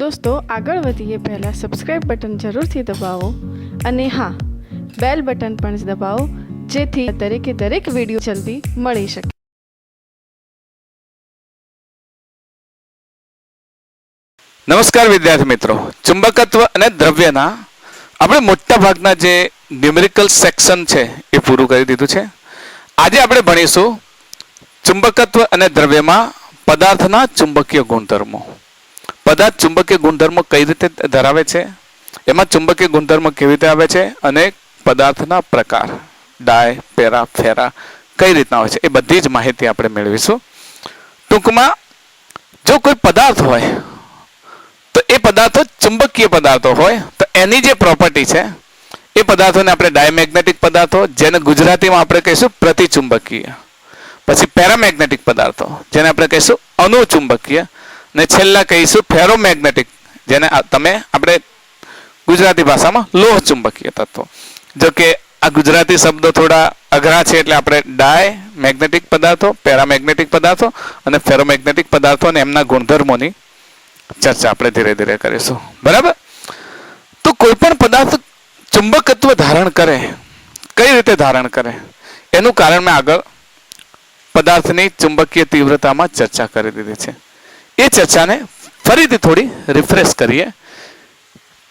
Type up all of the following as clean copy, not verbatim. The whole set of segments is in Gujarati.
દોસ્તો આગળ વધીએ પહેલાં સબસ્ક્રાઇબ બટન જરૂરથી દબાવો અને હા બેલ બટન પણ દબાવો જેથી દરેક વિડીયો જલ્દી મળી શકે. નમસ્કાર વિદ્યાર્થી મિત્રો, ચુંબકત્વ અને દ્રવ્યના આપણે મોટા ભાગના જે ન્યુમેરિકલ સેક્શન છે એ પૂરું કરી દીધું છે. આજે આપણે ભણીશું ચુંબકત્વ અને દ્રવ્યમાં પદાર્થના ચુંબકીય ગુણધર્મો. પદાર્થ ચુંબકીય ગુણધર્મો કઈ રીતે ધરાવે છે, એમાં ચુંબકીય ગુણધર્મો કેવી રીતે આવે છે અને પદાર્થના પ્રકાર ડાય, પેરા, ફેરા કઈ રીતના હોય છે એ બધી જ માહિતી આપણે મેળવીશું. ટૂંકમાં જો કોઈ પદાર્થ હોય તો એ પદાર્થો ચુંબકીય પદાર્થો હોય તો એની જે પ્રોપર્ટી છે એ પદાર્થોને આપણે ડાયમેગ્નેટિક પદાર્થો, જેને ગુજરાતીમાં આપણે કહીશું પ્રતિચુંબકીય, પછી પેરામેગ્નેટિક પદાર્થો જેને આપણે કહીશું અનુચુંબકીય, ને છેલ્લા કહીશું ફેરોમેગ્નેટિક, જેને આપણે ગુજરાતી ભાષામાં લોહ ચુંબકીય તત્વો. જો કે આ ગુજરાતી શબ્દો થોડા અઘરા છે એટલે આપણે ડાયમેગ્નેટિક પદાર્થો, પેરામેગ્નેટિક પદાર્થો અને ફેરોમેગ્નેટિક પદાર્થો અને એમના ગુણધર્મોની ચર્ચા આપણે ધીરે ધીરે કરીશું. બરાબર? તો કોઈ પણ પદાર્થ ચુંબકત્વ ધારણ કરે, કઈ રીતે ધારણ કરે એનું કારણ મેં આગળ પદાર્થની ચુંબકીય તીવ્રતામાં ચર્ચા કરી દીધી છે. એ ચર્ચાને ફરીથી થોડી રિફ્રેશ કરીએ.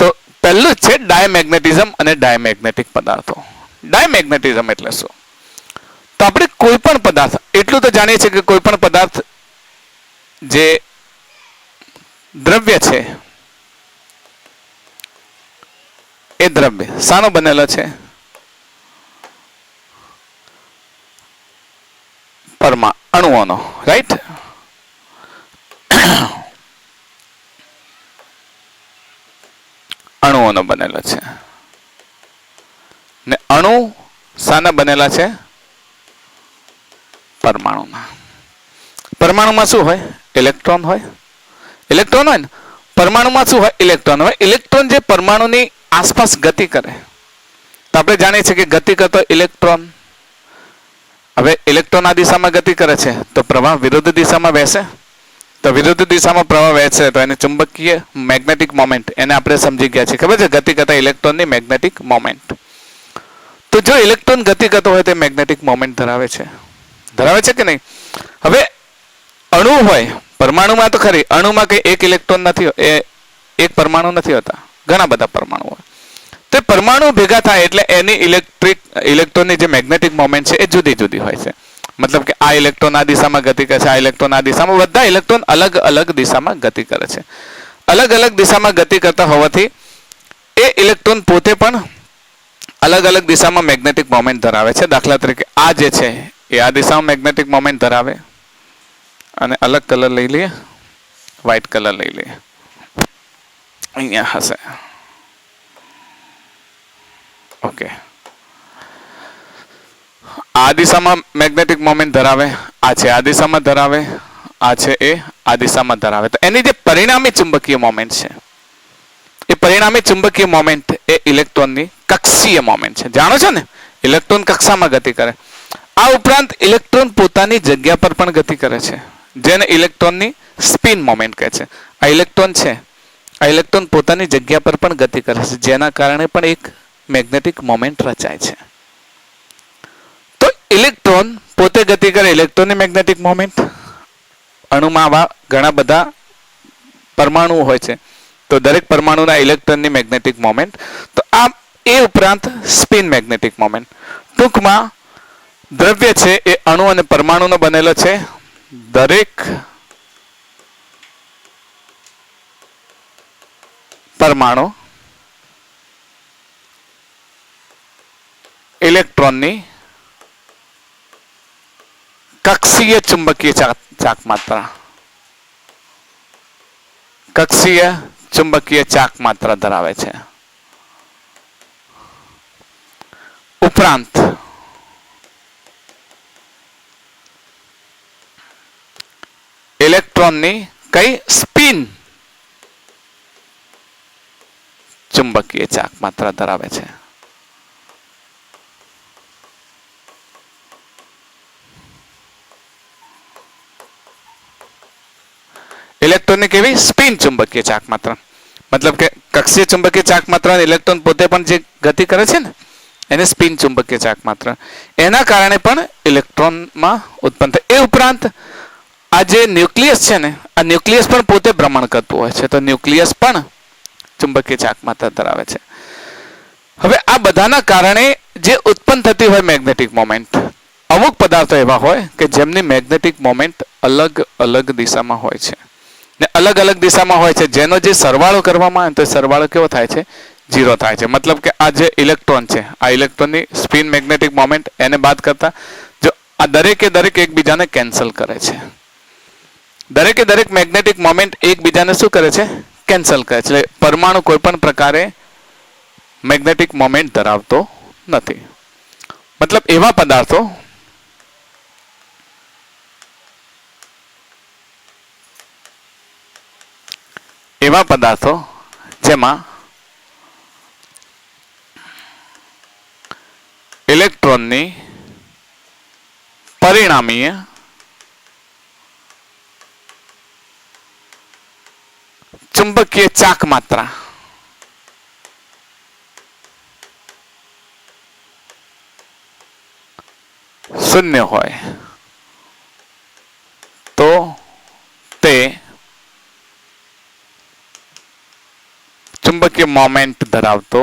તો પહેલું જ છે ડાયમેગ્નેટિઝમ અને ડાયમેગ્નેટિક પદાર્થો. ડાયમેગ્નેટિઝમ એટલે શું? તો આપણે કોઈ પણ પદાર્થ, એટલું તો જાણીએ છીએ કે કોઈ પણ પદાર્થ જે દ્રવ્ય છે એ દ્રવ્ય શાનો બનેલો છે? અણુઓનો. રાઈટ? અણુઓનો બનેલો છે. ને અણુ શાના બનેલા છે? પરમાણુના. પરમાણુમાં શું હોય? ઇલેક્ટ્રોન હોય. ઇલેક્ટ્રોન હોય ને, પરમાણુમાં શું હોય? ઇલેક્ટ્રોન હોય. ઇલેક્ટ્રોન જે પરમાણુની આસપાસ ગતિ કરે, તો આપણે જાણીએ છીએ કે ગતિ કરતો ઇલેક્ટ્રોન. હવે ઇલેક્ટ્રોન આ દિશામાં ગતિ કરે છે તો પ્રવાહ વિરુદ્ધ દિશામાં વહેશે. તો વિરુદ્ધ દિશામાં પ્રવાહ વહેશે તો એને ચુંબકીય મેગ્નેટિક મોમેન્ટ, એને આપણે સમજી ગયા છીએ. ખબર છે? ગતિ કરતા ઇલેક્ટ્રોનની મેગ્નેટિક મોમેન્ટ. તો જો ઇલેક્ટ્રોન ગતિ કરતો હોય તો મેગ્નેટિક મોમેન્ટ ધરાવે છે. ધરાવે છે કે નહીં? હવે અણુ હોય, પરમાણુમાં તો ખરી, અણુમાં કઈ એક ઇલેક્ટ્રોન નથી, એક પરમાણુ નથી હોતા, ઘણા બધા પરમાણુ હોય. તો પરમાણુ ભેગા થાય એટલે એની ઇલેક્ટ્રોનની જે મેગ્નેટિક મોમેન્ટ છે એ જુદી જુદી હોય છે. મતલબ કે આ ઇલેક્ટ્રોન આ દિશામાં ગતિ કરે છે, આ ઇલેક્ટ્રોન આ દિશામાં, બધા ઇલેક્ટ્રોન અલગ અલગ દિશામાં ગતિ કરે છે. અલગ અલગ દિશામાં ગતિ કરતા હોવાથી એ ઇલેક્ટ્રોન પોતે પણ અલગ અલગ દિશામાં મેગ્નેટિક મોમેન્ટ ધરાવે છે. દાખલા તરીકે આ જે છે એ આ દિશામાં મેગ્નેટિક મોમેન્ટ ધરાવે, અને અલગ કલર લઈ લઈએ, વ્હાઇટ કલર લઈ લઈએ, અહીંયા હશે. ઓકે, આ દિશામાં મેગ્નેટિક મોમેન્ટ ધરાવે, આ છે આ દિશામાં ધરાવે, આ છે એ આ દિશામાં ધરાવે. તો એની જે પરિણામી ચુંબકીય મોમેન્ટ છે એ પરિણામી ચુંબકીય મોમેન્ટ એ ઇલેક્ટ્રોનની કક્ષીય મોમેન્ટ છે. જાણો છો ને, ઇલેક્ટ્રોન કક્ષામાં ગતિ કરે. આ ઉપરાંત ઇલેક્ટ્રોન પોતાની જગ્યા પર પણ ગતિ કરે છે, જેને ઇલેક્ટ્રોનની સ્પિન મોમેન્ટ કહે છે. આ ઇલેક્ટ્રોન છે, આ ઇલેક્ટ્રોન પોતાની જગ્યા પર પણ ગતિ કરે છે, જેના કારણે પણ એક મેગ્નેટિક મોમેન્ટ રચાય છે. તો ઇલેક્ટ્રોન પોતે ગતિ કરે, ઇલેક્ટ્રોનની મેગ્નેટિક મોમેન્ટ. અણુમાં આવા ઘણા બધા પરમાણુ હોય છે, તો દરેક પરમાણુના ઇલેક્ટ્રોનની મેગ્નેટિક મોમેન્ટ. તો આ એ ઉપરાંત સ્પિન મેગ્નેટિક મોમેન્ટ. ટૂંકમાં દ્રવ્ય છે એ અણુ અને પરમાણુનો બનેલો છે. દરેક પરમાણુ ઇલેક્ટ્રોનની કક્ષીય ચુંબકીય ચાક માત્રા, કક્ષીય ચુંબકીય ચાક માત્રા ધરાવે છે. ઉપરાંત ઇલેક્ટ્રોનની કઈ સ્પિન ચુંબકીય ચાક માત્રા ધરાવે છે. ઇલેક્ટ્રોનની કેવી સ્પિન ચુંબકીય ચાક માત્ર, મતલબ કે કક્ષીય ચુંબકીય ચાક માત્ર ઇલેક્ટ્રોન પોતે પણ જે ગતિ કરે છે ને એને સ્પિન ચુંબકીય ચાક માત્ર, એના કારણે પણ ઇલેક્ટ્રોનમાં ઉત્પન્ન થાય. એ ઉપરાંત આ જે ન્યુક્લિયસ છે ને આ ન્યુક્લિયસ પણ પોતે ભ્રમણ કરતું હોય છે, તો ન્યુક્લિયસ પણ ચુંબકીય ચાક માત્ર ધરાવે છે. હવે આ બધાના કારણે જે ઉત્પન્ન થતી હોય મેગ્નેટિક મોમેન્ટ, અમુક પદાર્થો એવા હોય કે જેમની મેગ્નેટિક મોમેન્ટ અલગ અલગ દિશામાં હોય છે ને અલગ અલગ દિશામાં હોય છે, જેનો જે સરવાળો કરવામાં આવે તો સરવાળો કેવો થાય છે? 0 થાય છે. મતલબ કે આ જે ઇલેક્ટ્રોન છે આ ઇલેક્ટ્રોનની સ્પિન મેગ્નેટિક મોમેન્ટ એને બાદ કરતા જો આ દરેકે દરેક એકબીજાને કેન્સલ કરે છે, દરેકે દરેક મેગ્નેટિક મોમેન્ટ એકબીજાને શું કરે છે? કેન્સલ કરે છે. એટલે પરમાણુ કોઈ પણ પ્રકારે મેગ્નેટિક મોમેન્ટ ધરાવતો નથી. મતલબ એવા પદાર્થો જેમાં ઇલેક્ટ્રોનની પરિણામીય ચુંબકીય ચાક માત્રા શૂન્ય હોય તો તે ચુંબકીય મોમેન્ટ ધરાવતો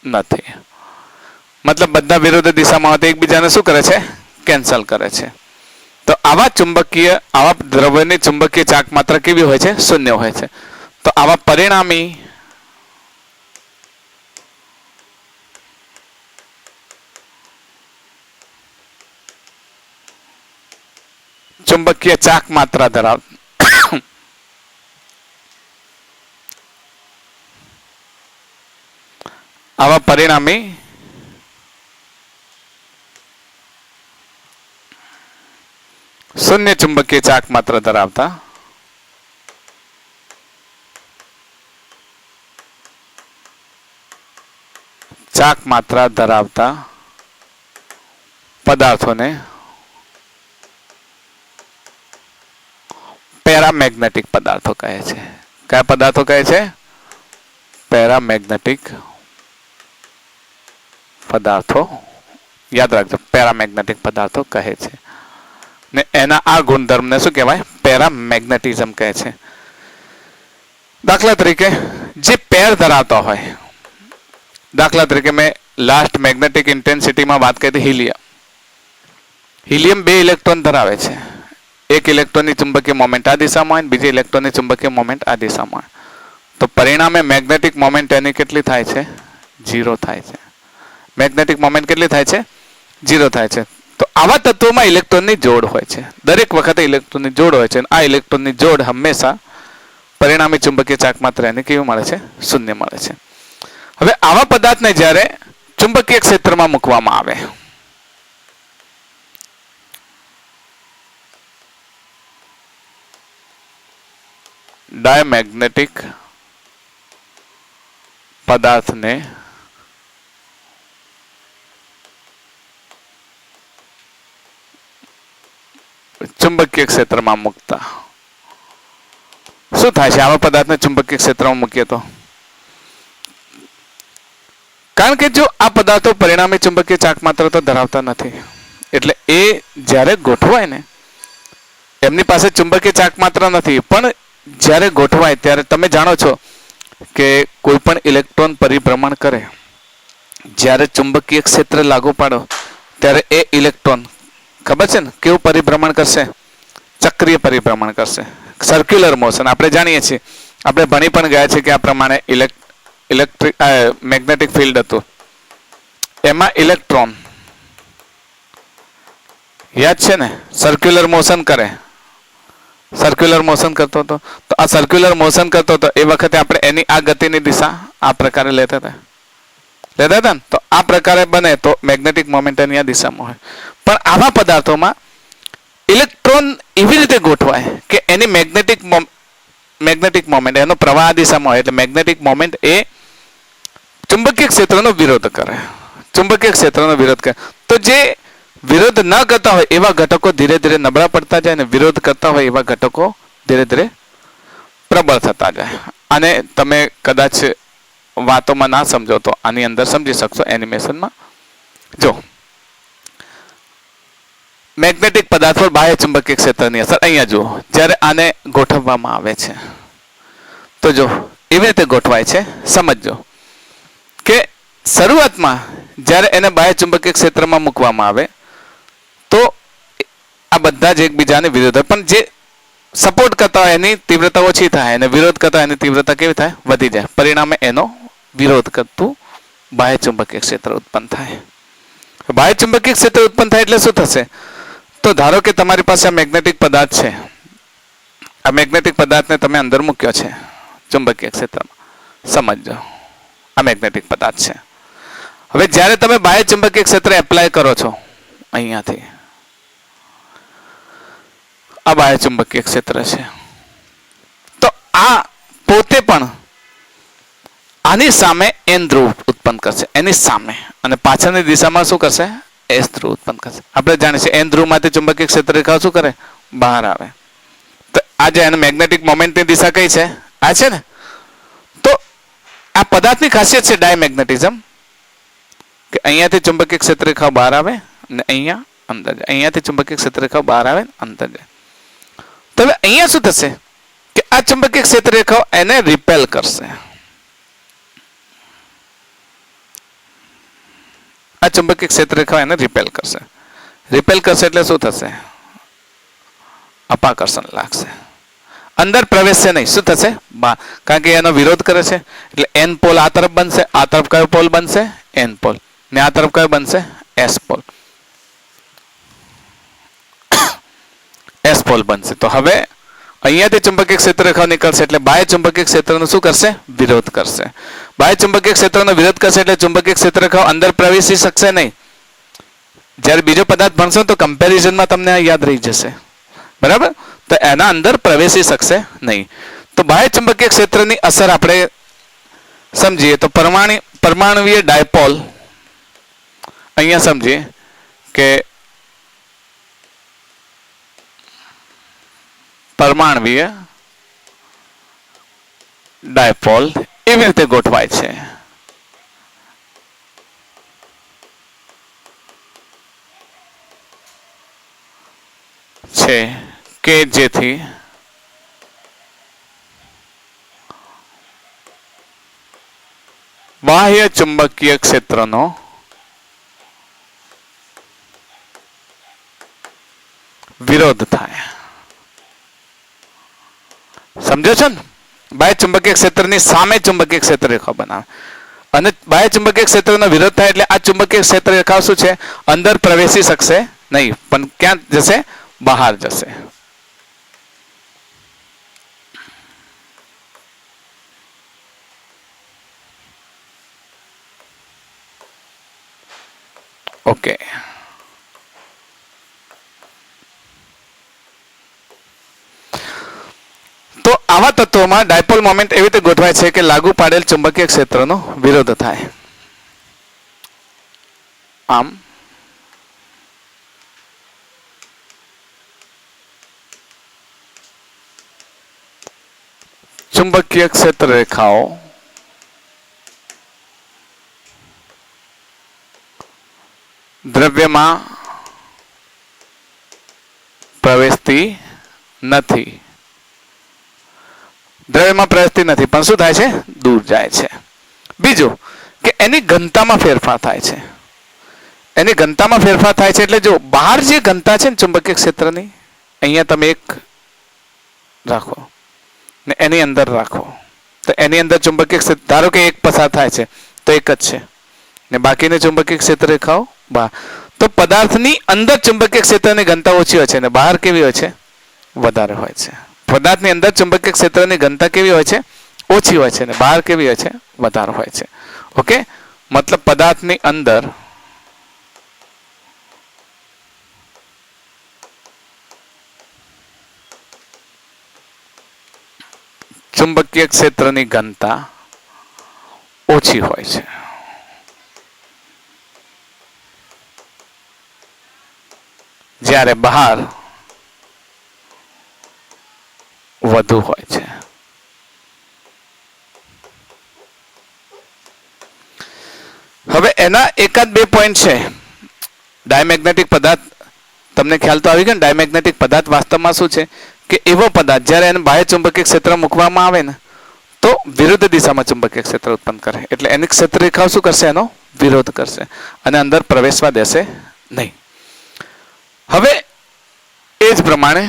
નથી. મતલબ બધા વિરુદ્ધ દિશામાં હોય તો એકબીજાને શું કરે છે? કેન્સલ કરે છે. તો આવા દ્રવ્યની ચુંબકીય ચાક માત્રા કેવી હોય છે? શૂન્ય હોય છે. તો આવા પરિણામી ચુંબકીય ચાક માત્રા આવા પરિણામી શૂન્ય ચુંબકીય ચાક માત્ર ધરાવતા પદાર્થોને પેરામેગ્નેટિક પદાર્થો કહે છે. કયા પદાર્થો કહે છે? પેરામેગ્નેટિક પદાર્થો. યાદ રાખજો, પેરામેગ્નેટિક પદાર્થો કહે છે. ને એના આ ગુણધર્મને શું કહેવાય? પેરામેગ્નેટિઝમ કહે છે. દાખલા તરીકે જે પેર ધરાવતા હોય, દાખલા તરીકે મેં લાસ્ટ મેગ્નેટિક ઇન્ટેન્સિટીમાં વાત કરી હતી હિલિયમ. હિલિયમ 2 ઇલેક્ટ્રોન ધરાવે છે. એક ઇલેક્ટ્રોનની ચુંબકીય મોમેન્ટ આ દિશામાં હોય, બીજી ઇલેક્ટ્રોનની ચુંબકીય મોમેન્ટ આ દિશામાં હોય. તો પરિણામે મેગ્નેટિક મોમેન્ટ એની કેટલી થાય છે? 0 થાય છે. મેગ્નેટિક મોમેન્ટ કેટલી થાય છે? 0 થાય છે. તો આવા તત્વોમાં ઇલેક્ટ્રોનની જોડ હોય છે. દરેક વખતે ઇલેક્ટ્રોનની જોડ હોય છે. આ ઇલેક્ટ્રોનની જોડ હંમેશા પરિણામી ચુંબકીય ચાક માત્ર એને કેવું મળે છે? શૂન્ય મળે છે. હવે આવા પદાર્થને જ્યારે ચુંબકીય ક્ષેત્રમાં મૂકવામાં આવે, ડાયમેગ્નેટિક પદાર્થને ચુંબકીય ક્ષેત્રમાં મૂકતા શું થાય છે? આવા પદાર્થને ચુંબકીય ક્ષેત્રમાં મૂકીએ તો, કારણ કે જો આ પદાર્થો પરિણામી ચુંબકીય ચાક માત્ર તો ધરાવતા નથી, એટલે એ જ્યારે ગોઠવાય ને એમની પાસે ચુંબકીય ચાક માત્ર નથી, પણ જ્યારે ગોઠવાય ત્યારે તમે જાણો છો કે કોઈ પણ ઇલેક્ટ્રોન પરિભ્રમણ કરે, જ્યારે ચુંબકીય ક્ષેત્ર લાગુ પાડો ત્યારે એ ઇલેક્ટ્રોન ખબર છે ને કેવું પરિભ્રમણ કરશે? ચક્રીય પરિભ્રમણ કરશે, સર્ક્યુલર મોશન. આપણે જાણીએ છીએ, આપણે ભણી પણ ગયા છે કે આ પ્રમાણે મેગ્નેટિક ફિલ્ડ હતું, એમાં ઇલેક્ટ્રોન યાદ છે ને સર્ક્યુલર મોશન કરે, સર્ક્યુલર મોશન કરતો હતો. તો આ સર્ક્યુલર મોશન કરતો હતો એ વખતે આપણે એની આ ગતિની દિશા આ પ્રકારે લેતા હતા ને, તો આ પ્રકારે બને તો મેગ્નેટિક મોમેન્ટ એની આ દિશામાં હોય. પણ આવા પદાર્થોમાં ઇલેક્ટ્રોન એવી રીતે ગોઠવાય કે એની મેગ્નેટિક મોમેન્ટ એનો પ્રવાહ આ દિશામાં હોય, એટલે મેગ્નેટિક મોમેન્ટ એ ચુંબકીય ક્ષેત્રનો વિરોધ કરે, ચુંબકીય ક્ષેત્રનો વિરોધ કરે. તો જે વિરોધ ન કરતા હોય એવા ઘટકો ધીરે ધીરે નબળા પડતા જાય અને વિરોધ કરતા હોય એવા ઘટકો ધીરે ધીરે પ્રબળ થતા જાય. અને તમે કદાચ વાતોમાં ના સમજો તો આની અંદર સમજી શકશો એનિમેશનમાં. જો મેગ્નેટિક પદાર્થ પર બાહ્ય ચુંબકીય ક્ષેત્રની અસર અહીંયા જુઓ. જ્યારે આને ગોઠવવામાં આવે છે તો જો એવી રીતે ગોઠવાય છે. સમજજો કે શરૂઆતમાં જ્યારે એને બાહ્ય ચુંબકીય ક્ષેત્રમાં મૂકવામાં આવે તો આ બધા જ એકબીજાને વિરોધ હોય, પણ જે સપોર્ટ કરતા હોય એની તીવ્રતા ઓછી થાય અને વિરોધ કરતા હોય એની તીવ્રતા કેવી થાય? વધી જાય. પરિણામે એનો વિરોધ કરતું બાહ્ય ચુંબકીય ક્ષેત્ર ઉત્પન્ન થાય. બાહ્ય ચુંબકીય ક્ષેત્ર ઉત્પન્ન થાય એટલે શું થશે? તો ધારો કે તમારી પાસે આ મેગ્નેટિક પદાર્થ છે. આ મેગ્નેટિક પદાર્થને તમે અંદર મૂક્યો છે ચુંબકીય ક્ષેત્રમાં. સમજો આ મેગ્નેટિક પદાર્થ છે. હવે જ્યારે તમે બાહ્ય ચુંબકીય ક્ષેત્ર એપ્લાય કરો છો અહીંયાથી, આ બાહ્ય ચુંબકીય ક્ષેત્ર છે, તો આ પોતે પણ આની સામે એન ધ્રુવ ઉત્પન્ન કરશે, એની સામે, અને પાછળની દિશામાં શું કરશે? એસ ધ્રુવ ઉત્પન્ન કરશે. આપણે જાણીએ છીએ એન ધ્રુવમાંથી ચુંબકીય ક્ષેત્ર રેખા શું કરે? બહાર આવે. તો આ જે એને મેગ્નેટિક મોમેન્ટની દિશા કઈ છે? આ છે ને. તો આ પદાર્થની ખાસિયત છે ડાયમેગ્નેટિઝમ, કે અહીંયાથી ચુંબકીય ક્ષેત્ર રેખા બહાર આવે અને અહીંયા અંદર જાય. અહીંયાથી ચુંબકીય ક્ષેત્ર રેખા બહાર આવે અંદર જાય. તો હવે અહીંયા શું થશે કે આ ચુંબકીય ક્ષેત્ર રેખાઓ એને રિપેલ કરશે. આ ચુંબકીય ક્ષેત્ર રેખાઓ એને રિપેલ કરશે. રિપેલ કરશે એટલે શું થશે? અપાકર્ષણ લાગશે. અંદર પ્રવેશશે નહીં. શું થશે? કારણ કે એનો વિરોધ કરે છે એટલે એન પોલ આ તરફ બનશે. આ તરફ કયો પોલ બનશે? N pole. ને આ તરફ કયો બનશે? S pole. એસ પોલ બનશે. તો હવે અહીંયાથી ચુંબકીય ક્ષેત્ર રેખાઓ નીકળશે એટલે બાહ્ય ચુંબકીય ક્ષેત્રનો શું કરશે? વિરોધ કરશે. બાહ્ય ચુંબકીય ક્ષેત્રનો વિરોધ કરશે એટલે ચુંબકીય ક્ષેત્ર રેખાઓ અંદર પ્રવેશી શકશે નહીં. જ્યારે બીજો પદાર્થ ભણશો તો કમ્પેરિઝનમાં તમને યાદ રહી જશે. બરાબર? તો એના અંદર પ્રવેશી શકશે નહીં. તો બાહ્ય ચુંબકીય ક્ષેત્રની અસર આપણે સમજીએ તો પરમાણુવીય ડાયપોલ અહીંયા સમજીએ કે પરમાણુવીય ડાયપોલ એવી રીતે ગોઠવાય છે કે જેથી બાહ્ય ચુંબકીય ક્ષેત્રનો વિરોધ થાય. સમજો છો ને? બાહ્ય ચુંબકીય ક્ષેત્રની સામે ચુંબકીય ક્ષેત્ર રેખા બનાવે અને બાહ્ય ચુંબકીય ક્ષેત્રનો વિરોધ થાય એટલે આ ચુંબકીય ક્ષેત્ર રેખા શું છે? અંદર પ્રવેશી શકશે નહીં, પણ ક્યાં જશે? બહાર જશે. ઓકે. તો આવા તત્વોમાં ડાયપોલ મોમેન્ટ એવી રીતે ગોઠવાય છે કે લાગુ પાડેલ ચુંબકીય ક્ષેત્રનો વિરોધ થાય. આમ ચુંબકીય ક્ષેત્ર રેખાઓ દ્રવ્યમાં પ્રવેશતી નથી. દ્રવ્યમાં પ્રવેશતી નથી પણ શું થાય છે? દૂર જાય છે. બીજું કે એની ઘનતામાં ફેરફાર થાય છે. એની ઘનતામાં ફેરફાર થાય છે એટલે જો બહાર જે ઘનતા છે ને ચુંબકીય ક્ષેત્રની, અહીંયા તમે એક રાખો ને એની અંદર રાખો, તો એની અંદર ચુંબકીય ક્ષેત્ર ધારો કે એક પસાર થાય છે તો એક જ છે ને બાકીની ચુંબકીય ક્ષેત્ર રેખાઓ બહાર. તો પદાર્થની અંદર ચુંબકીય ક્ષેત્રની ઘનતા ઓછી હોય છે અને બહાર કેવી હોય છે? વધારે હોય છે. પદાર્થની અંદર ચુંબકીય ક્ષેત્રની ઘનતા કેવી હોય છે? ઓછી હોય છે અને બહાર કેવી હોય છે? વધારે હોય છે. ઓકે, મતલબ પદાર્થની અંદર ચુંબકીય ક્ષેત્રની ઘનતા ઓછી હોય છે. જ્યારે બહાર વધુ હોય છે. હવે એના એકાદ બે પોઈન્ટ છે. ડાયમેગ્નેટિક પદાર્થ તમને ખ્યાલ તો આવી ગયો ને. ડાયમેગ્નેટિક પદાર્થ વાસ્તવમાં શું છે કે એવો પદાર્થ જ્યારે એને બાહ્ય ચુંબકીય ક્ષેત્ર મૂકવામાં આવે ને તો વિરુદ્ધ દિશામાં ચુંબકીય ક્ષેત્ર ઉત્પન્ન કરે. એટલે એની ક્ષેત્ર રેખાઓ શું કરશે? એનો વિરોધ કરશે અને અંદર પ્રવેશવા દેશે નહીં. હવે એ જ પ્રમાણે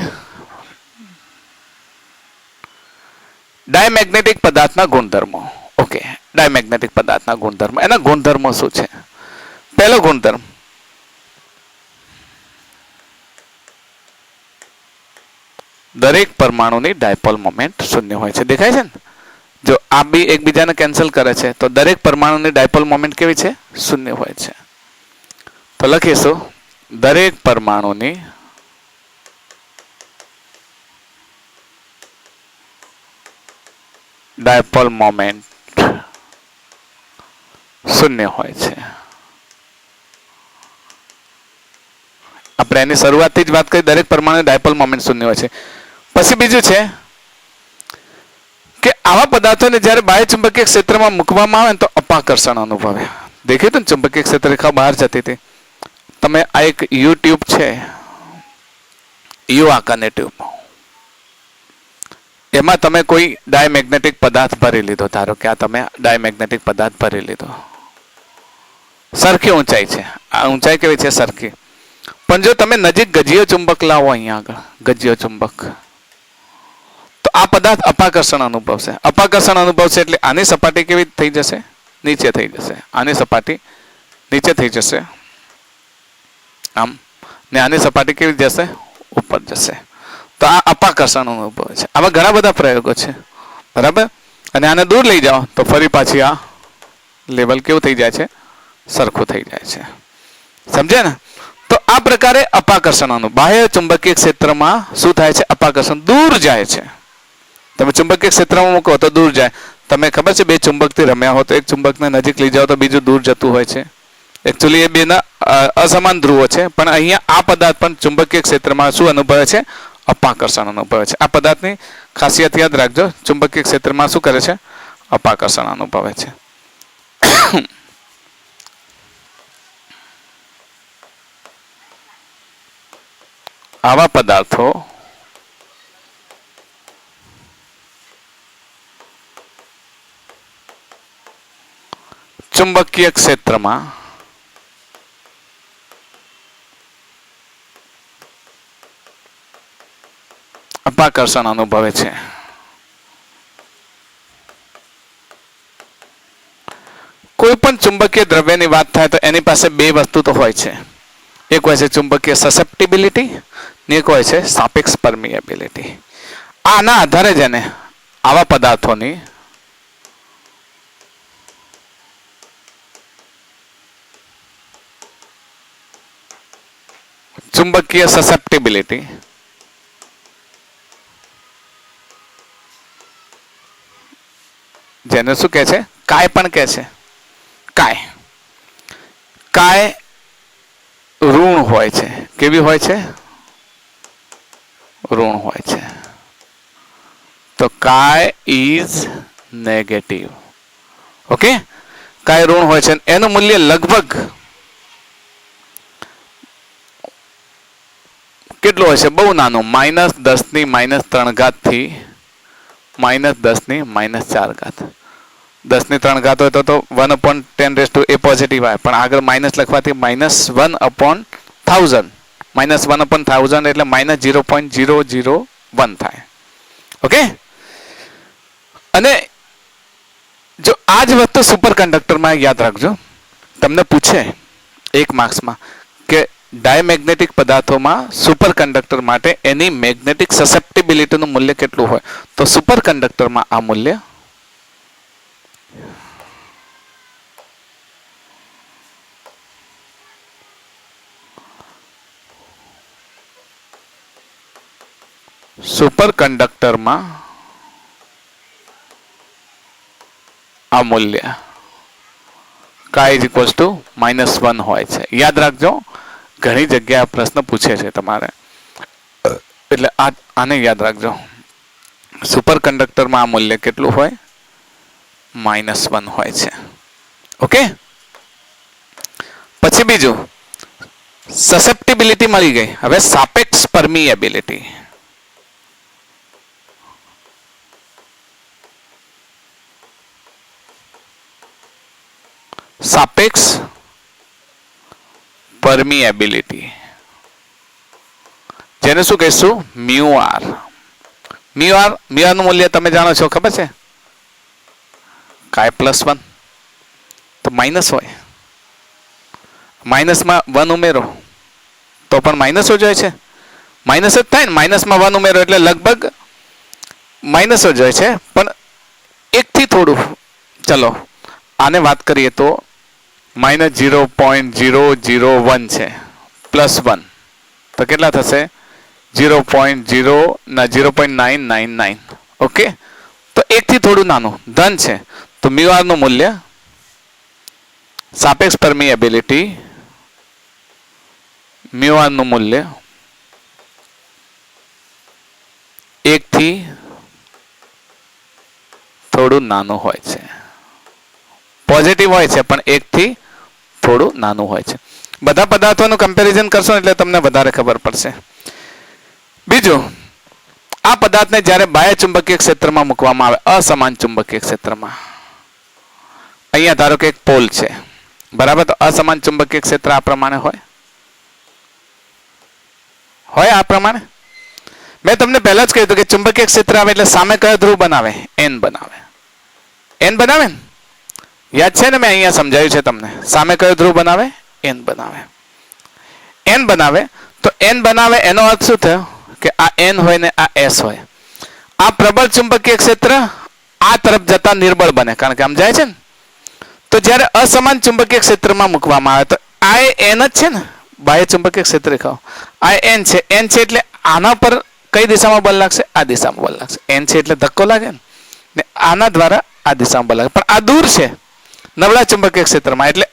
ડાયમેગ્નેટિક પદાર્થના ગુણધર્મો. ઓકે, ડાયમેગ્નેટિક પદાર્થના ગુણધર્મો. એના ગુણધર્મો શું છે? પહેલો ગુણધર્મ, દરેક પરમાણુની ડાયપોલ મોમેન્ટ શૂન્ય હોય છે. દેખાય છે ને? જો આ બી એકબીજાને કેન્સલ કરે છે તો દરેક પરમાણુની ડાયપોલ મોમેન્ટ કેવી છે? શૂન્ય હોય છે. તો લખીશું દરેક પરમાણુની ડાયપોલ મોમેન્ટ શૂન્ય હોય છે. આપણે એની શરૂઆતથી જ વાત કરી, દરેક પરમાણુ ડાયપોલ મોમેન્ટ શૂન્ય હોય છે. પછી બીજું છે કે આવા પદાર્થોને જ્યારે બાહ્ય ચુંબકીય ક્ષેત્રમાં મૂકવામાં આવે તો અપાકર્ષણ અનુભવે. દેખ્યું હતું ને ચુંબકીય ક્ષેત્ર રેખા બહાર જતી હતી. તમે આ એક યુ ટ્યુબ છે, યુ આકારની ટ્યુબ, એમાં તમે કોઈ ડાયમેગ્નેટિક પદાર્થ ભરી લીધો. ધારો કે આ તમે ડાયમેગ્નેટિક પદાર્થ ભરી લીધો. સરખી ઊંચાઈ છે. આ ઊંચાઈ કેવી છે? સરખી. પણ જો તમે નજીક ગજીય ચુંબક લાવો, અહીંયા આગળ ગજીય ચુંબક, તો આ પદાર્થ અપાકર્ષણ અનુભવશે. અપાકર્ષણ અનુભવશે એટલે આની સપાટી કેવી થઈ જશે? નીચે થઈ જશે. આની સપાટી નીચે થઈ જશે આમ, ને આની સપાટી કેવી જશે? ઉપર જશે. તો આ અપાકર્ષણ અનુભવે છે. આવા ઘણા બધા પ્રયોગો છે, બરાબર. અને આને દૂર લઈ જાઓ તો ફરી પાછી આ લેવલ કેવું થઈ જાય છે? સરખું થઈ જાય છે. સમજે ને? તો આ પ્રકારે અપાકર્ષણ બાહ્ય ચુંબકીય ક્ષેત્રમાં શું થાય છે? અપાકર્ષણ દૂર જાય છે. તમે ચુંબકીય ક્ષેત્રમાં મૂકો તો દૂર જાય. તમે ખબર છે બે ચુંબકથી રમ્યા હો તો એક ચુંબકને નજીક લઈ જાઓ તો બીજું દૂર જતું હોય છે. એકચ્યુઅલી એ બેના અસમાન ધ્રુવો છે, પણ અહીંયા આ પદાર્થ પણ ચુંબકીય ક્ષેત્રમાં શું અનુભવે છે? અપાકર્ષણ અનુભવે છે. આ પદાર્થની ખાસિયત યાદ રાખજો. ચુંબકીય ક્ષેત્રમાં શું કરે છે? અપાકર્ષણ અનુભવે છે. આવા પદાર્થો ચુંબકીય ક્ષેત્રમાં અપાકર્ષણ અનુભવે છે. કોઈ પણ ચુંબકીય દ્રવ્યની વાત થાય તો એની પાસે બે વસ્તુ તો હોય છે. એક હોય છે ચુંબકીય સસેપ્ટિબિલિટી ને એક હોય છે સાપેક્ષ પરમિએબિલિટી. આના આધારે જ એને આવા પદાર્થોની ચુંબકીય સસેપ્ટિબિલિટી જેને શું કહે છે? કાય પણ કહે છે. કાય ઋણ હોય છે. કેવી હોય છે? ઋણ હોય છે. તો કાય ઇઝ નેગેટિવ. ઓકે, કાય ઋણ હોય છે. એનું મૂલ્ય લગભગ કેટલું હોય છે? બહુ નાનું, -10⁻³ થી -10⁻⁴. 10⁻³ હોય તો 1/10 એ પોઝિટિવ આવે, પણ આગળ માઇનસ લખવાથી -1/1000 -1/1000 એટલે -0.001 થાય. ઓકે, અને જો આ જ વસ્તુ સુપર કંડક્ટરમાં યાદ રાખજો. તમને પૂછે એક માર્ક્સમાં કે ડાયમેગ્નેટિક પદાર્થોમાં સુપર કંડક્ટર માટે એની મેગ્નેટિક સસેપ્ટિબિલિટીનું મૂલ્ય કેટલું હોય? તો સુપર કંડક્ટરમાં આ મૂલ્ય સુપર કંડક્ટરમાં આ મૂલ્ય કાય ઇઝ ઇક્વલ્સ ટુ -1 હોય છે. યાદ રાખજો, ઘણી જગ્યાએ પ્રશ્ન પૂછે છે તમારે, એટલે આને યાદ રાખજો. સુપર કંડક્ટરમાં આ મૂલ્ય કેટલું હોય? -1 હોય છે. ઓકે. પછી બીજું, સસેપ્ટિબિલિટી મળી ગઈ. હવે સાપેક્ષ પરમિએબિલિટી. સાપેક્ષ પરમિએબિલિટી, જેને શું કહીશું? મ્યુઆર. મ્યુઆર નું મૂલ્ય તમે જાણો છો, ખબર છે? +1 તો માઇનસ હોય, માઇનસમાં 1 ઉમેરો તો પણ માઇનસ જ હોય છે. માઇનસ જ થાય ને, માઇનસમાં 1 ઉમેરો એટલે લગભગ માઇનસ જ હોય છે. પણ એકથી થોડું, ચલો આને વાત કરીએ તો -0.001 છે, +1 તો કેટલા થશે? 0.999. ઓકે. તો એકથી થોડું નાનું ધન છે, તો મ્યુઆર નું મૂલ્ય, સાપેક્ષ પરમિએબિલિટી, મ્યુઆર નું મૂલ્ય 1 થી થોડું નાનું હોય છે. પોઝિટિવ હોય છે પણ 1 થી થોડું નાનું હોય છે. બધા પદાર્થોનું કમ્પેરિઝન કરશો એટલે તમને વધારે ખબર પડશે. બીજું, આ પદાર્થને જ્યારે બાહ્ય ચુંબકીય ક્ષેત્રમાં મૂકવામાં આવે, અસમાન ચુંબકીય ક્ષેત્રમાં, અહીંયા ધારો કે એક પોલ છે, બરાબર, તો અસમાન ચુંબકીય ક્ષેત્ર આ પ્રમાણે હોય આ પ્રમાણે. મેં તમને પહેલા જ કહ્યું હતું કે ચુંબકીય ક્ષેત્ર આવે એટલે સામે કયો ધ્રુવ બનાવે? N બનાવે. N બનાવે ને, યાદ છે ને? મેં અહીંયા સમજાવ્યું છે તમને. સામે કયો ધ્રુવ બનાવે? N બનાવે. N બનાવે તો N બનાવે એનો અર્થ શું થયો? કે આ N હોય ને આ S હોય. આ પ્રબળ ચુંબકીય ક્ષેત્ર આ તરફ જતા નિર્બળ બને, કારણ કે આમ જાય છે ને. તો જ્યારે અસમાન ચુંબકીય ક્ષેત્રમાં મૂકવામાં આવે તો આ N જ છે ને, બાહ્ય ચુંબકીય ક્ષેત્ર રેખાઓ આ N છે. N છે એટલે આના પર કઈ દિશામાં બળ લાગશે? આ દિશામાં બળ લાગશે. N છે એટલે ધક્કો લાગે ને, આના દ્વારા આ દિશામાં બળ લાગે. પણ આ દૂર છે નબળા ચુંબકીય ક્ષેત્રમાં, એટલે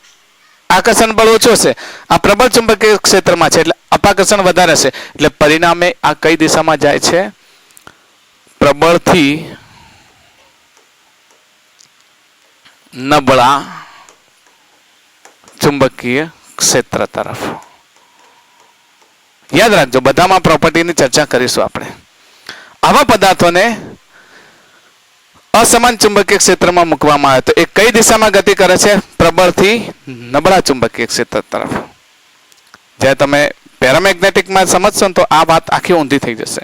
આકર્ષણ બળ ઓછો છે. આ પ્રબળ ચુંબકીય ક્ષેત્રમાં છે એટલે અપાકર્ષણ વધારે છે. એટલે પરિણામે આ કઈ દિશામાં જાય છે? પ્રબળથી નબળા ચુંબકીય ક્ષેત્ર તરફ. યાદ રાખજો, બધામાં પ્રોપર્ટીની ચર્ચા કરીશું આપણે. આવા પદાર્થોને અસમાન ચુંબકીય ક્ષેત્રમાં મૂકવામાં આવે તો એ કઈ દિશામાં ગતિ કરે છે? પ્રબળથી નબળા ચુંબકીય ક્ષેત્ર તરફ. જ્યારે તમે પેરામેગ્નેટિકમાં સમજશો ને તો આ વાત આખી ઊંધી થઈ જશે.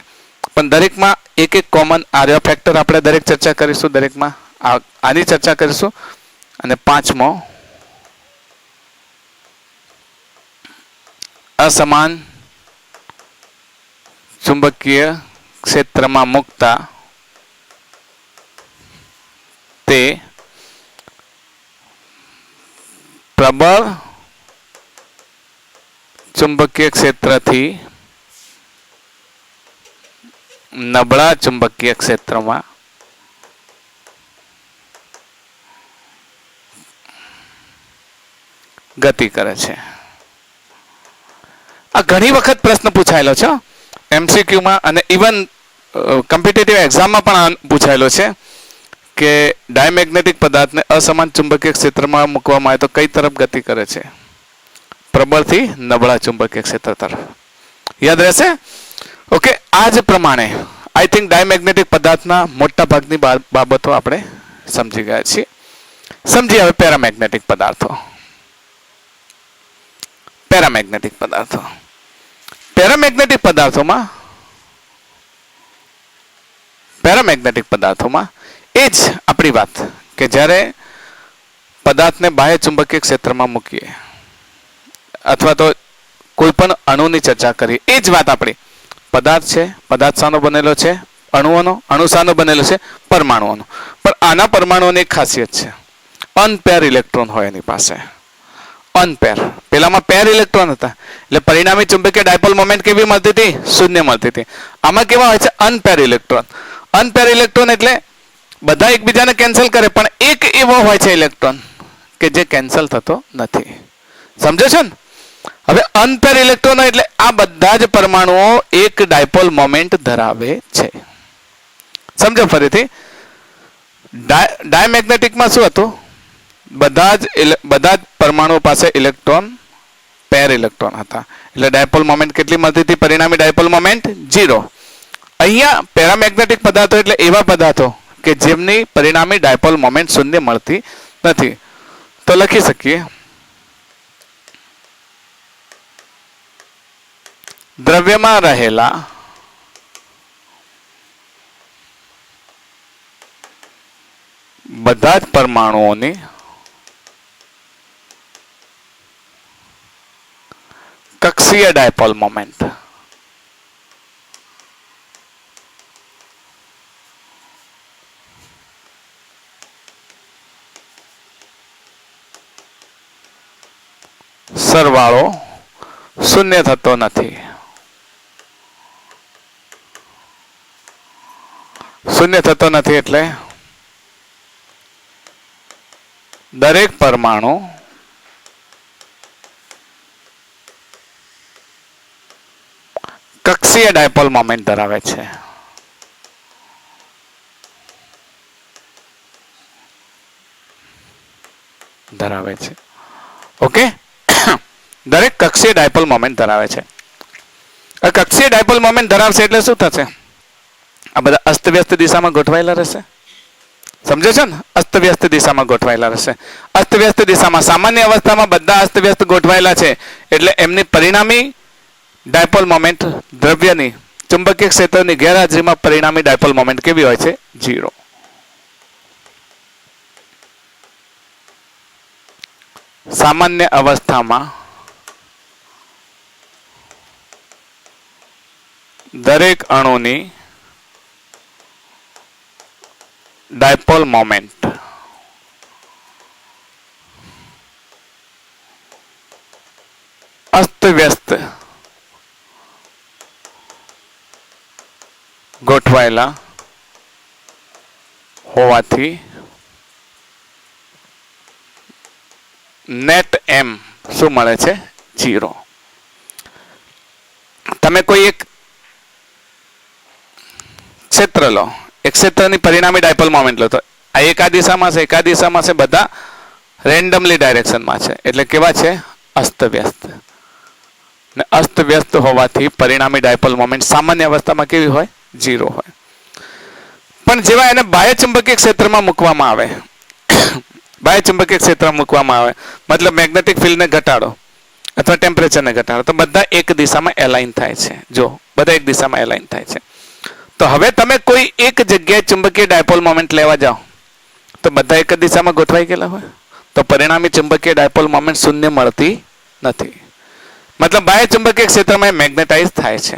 પણ દરેકમાં એક એક કોમન આર્ય ફેક્ટર આપણે દરેક ચર્ચા કરીશું. દરેકમાં આની ચર્ચા કરીશું. અને પાંચમો, અસમાન ચુંબકીય ક્ષેત્રમાં મૂકતા તે પ્રબળ ચુંબકીય ક્ષેત્રથી નબળા ચુંબકીય ક્ષેત્રમાં ગતિ કરે છે. આ ઘણી વખત પ્રશ્ન પૂછાયેલો છે MCQમાં, અને ઇવન કોમ્પિટિટિવ એક્ઝામમાં પણ પૂછાયેલો છે કે ડાયમેગ્નેટિક પદાર્થને અસમાન ચુંબકીય ક્ષેત્રમાં મૂકવામાં આવે તો કઈ તરફ ગતિ કરે છે? પ્રબળથી નબળા ચુંબકીય ક્ષેત્ર તરફ. યાદ રહેશે? ઓકે. આ જ પ્રમાણે આઈ થિંક ડાયમેગ્નેટિક પદાર્થના મોટા ભાગની બાબતો આપણે સમજી ગયા છીએ. સમજી હવે પેરામેગ્નેટિક પદાર્થો. પેરામેગ્નેટિક પદાર્થોમાં એ જ આપણી વાત કે જ્યારે પદાર્થને બાહ્ય ચુંબકીય ક્ષેત્રમાં મૂકીએ અથવા તો કોઈ પણ અણુની ચર્ચા કરીએ, એ જ વાત આપણી. પદાર્થ છે, પદાર્થ શાનો બનેલો છે? અણુઓનો. અણુ શાનો બનેલો છે? પરમાણુઓનો. પણ આના પરમાણુઓની એક ખાસિયત છે, અનપેર ઇલેક્ટ્રોન હોય એની પાસે. અનપેર. પેલામાં પેર ઇલેક્ટ્રોન હતા એટલે પરિણામી ચુંબકીય ડાયપોલ મોમેન્ટ કેવી મળતી હતી? શૂન્ય મળતી હતી. આમાં કેવા હોય છે? અનપેર ઇલેક્ટ્રોન. અનપેર ઇલેક્ટ્રોન એટલે બધા એકબીજાને કેન્સલ કરે, પણ એક એવો હોય છે ઇલેક્ટ્રોન કે જે કેન્સલ થતો નથી. સમજો છો ને? હવે અંતર ઇલેક્ટ્રોનો એટલે આ બધા જ પરમાણુઓ એક ડાયપોલ મોમેન્ટ ધરાવે છે. સમજો ફરીથી, ડાયમેગ્નેટિકમાં શું હતું? બધા જ પરમાણુઓ પાસે ઇલેક્ટ્રોન પેર ઇલેક્ટ્રોન હતા, એટલે ડાયપોલ મોમેન્ટ કેટલી મળતી હતી? પરિણામી ડાયપોલ મોમેન્ટ 0. અહીંયા પેરામેગ્નેટિક પદાર્થો એટલે એવા પદાર્થો કે જેમની પરિણામી ડાયપોલ મોમેન્ટ શૂન્ય મળતી નથી. તો લખી શકીએ દ્રવ્યમાં રહેલા બધા જ પરમાણુઓની કક્ષીય ડાયપોલ મોમેન્ટ સરવાળો શૂન્ય થતો નથી. શૂન્ય થતો નથી એટલે દરેક પરમાણુ કક્ષીય ડાયપોલ મોમેન્ટ ધરાવે છે. ઓકે, દરેક કક્ષીય ડાયપોલ મોમેન્ટ ધરાવે છે. કક્ષીય ડાયપોલ મોમેન્ટ ધરાવશે એટલે શું થશે? આ બધા અસ્તવ્યસ્ત દિશામાં ગોઠવાયેલા રહેશે. સમજો છો ને? અસ્તવ્યસ્ત દિશામાં ગોઠવાયેલા રહેશે. અસ્તવ્યસ્ત દિશામાં સામાન્ય અવસ્થામાં બધા અસ્તવ્યસ્ત ગોઠવાયેલા છે એટલે એમની પરિણામી ડાયપોલ મોમેન્ટ દ્રવ્યની ચુંબકીય ક્ષેત્રની ગેરહાજરીમાં પરિણામી ડાયપોલ મોમેન્ટ કેવી હોય છે? 0. સામાન્ય અવસ્થામાં દરેક અણુની ડાયપોલ મોમેન્ટ અસ્તવ્યસ્ત ગોઠવાયેલા હોવાથી નેટ એમ શું મળે છે? 0. તમે કોઈ એક ક્ષેત્ર લો, એક ક્ષેત્રની પરિણામી ડાયપોલ મોમેન્ટ લો, તો આ એક આ દિશામાં છે, એક આ દિશામાં છે, બધા રેન્ડમલી ડાયરેક્શનમાં છે એટલે કેવા છે? અસ્તવ્યસ્ત. ને અસ્તવ્યસ્ત હોવાથી પરિણામી ડાયપોલ મોમેન્ટ સામાન્ય અવસ્થામાં કેવી હોય? 0 હોય. પણ જેવા એને બાહ્ય ચુંબકીય ક્ષેત્રમાં મૂકવામાં આવે, બાહ્ય ચુંબકીય ક્ષેત્રમાં મૂકવામાં આવે મતલબ મેગ્નેટિક ફિલ્ડને ઘટાડો અથવા ટેમ્પરેચરને ઘટાડો, તો બધા એક દિશામાં એલાઇન થાય છે. જો બધા એક દિશામાં એલાઇન થાય છે. તો હવે તમે કોઈ એક જગ્યાએ ચુંબકીય ડાયપોલ મોમેન્ટ લેવા જાઓ તો બધા એક જ દિશામાં ગોઠવાઈ ગયેલા હોય, તો પરિણામી ચુંબકીય ડાયપોલ મોમેન્ટ શૂન્ય મળતી નથી. મતલબ બાહ્ય ચુંબકીય ક્ષેત્રમાં મેગ્નેટાઇઝ થાય છે.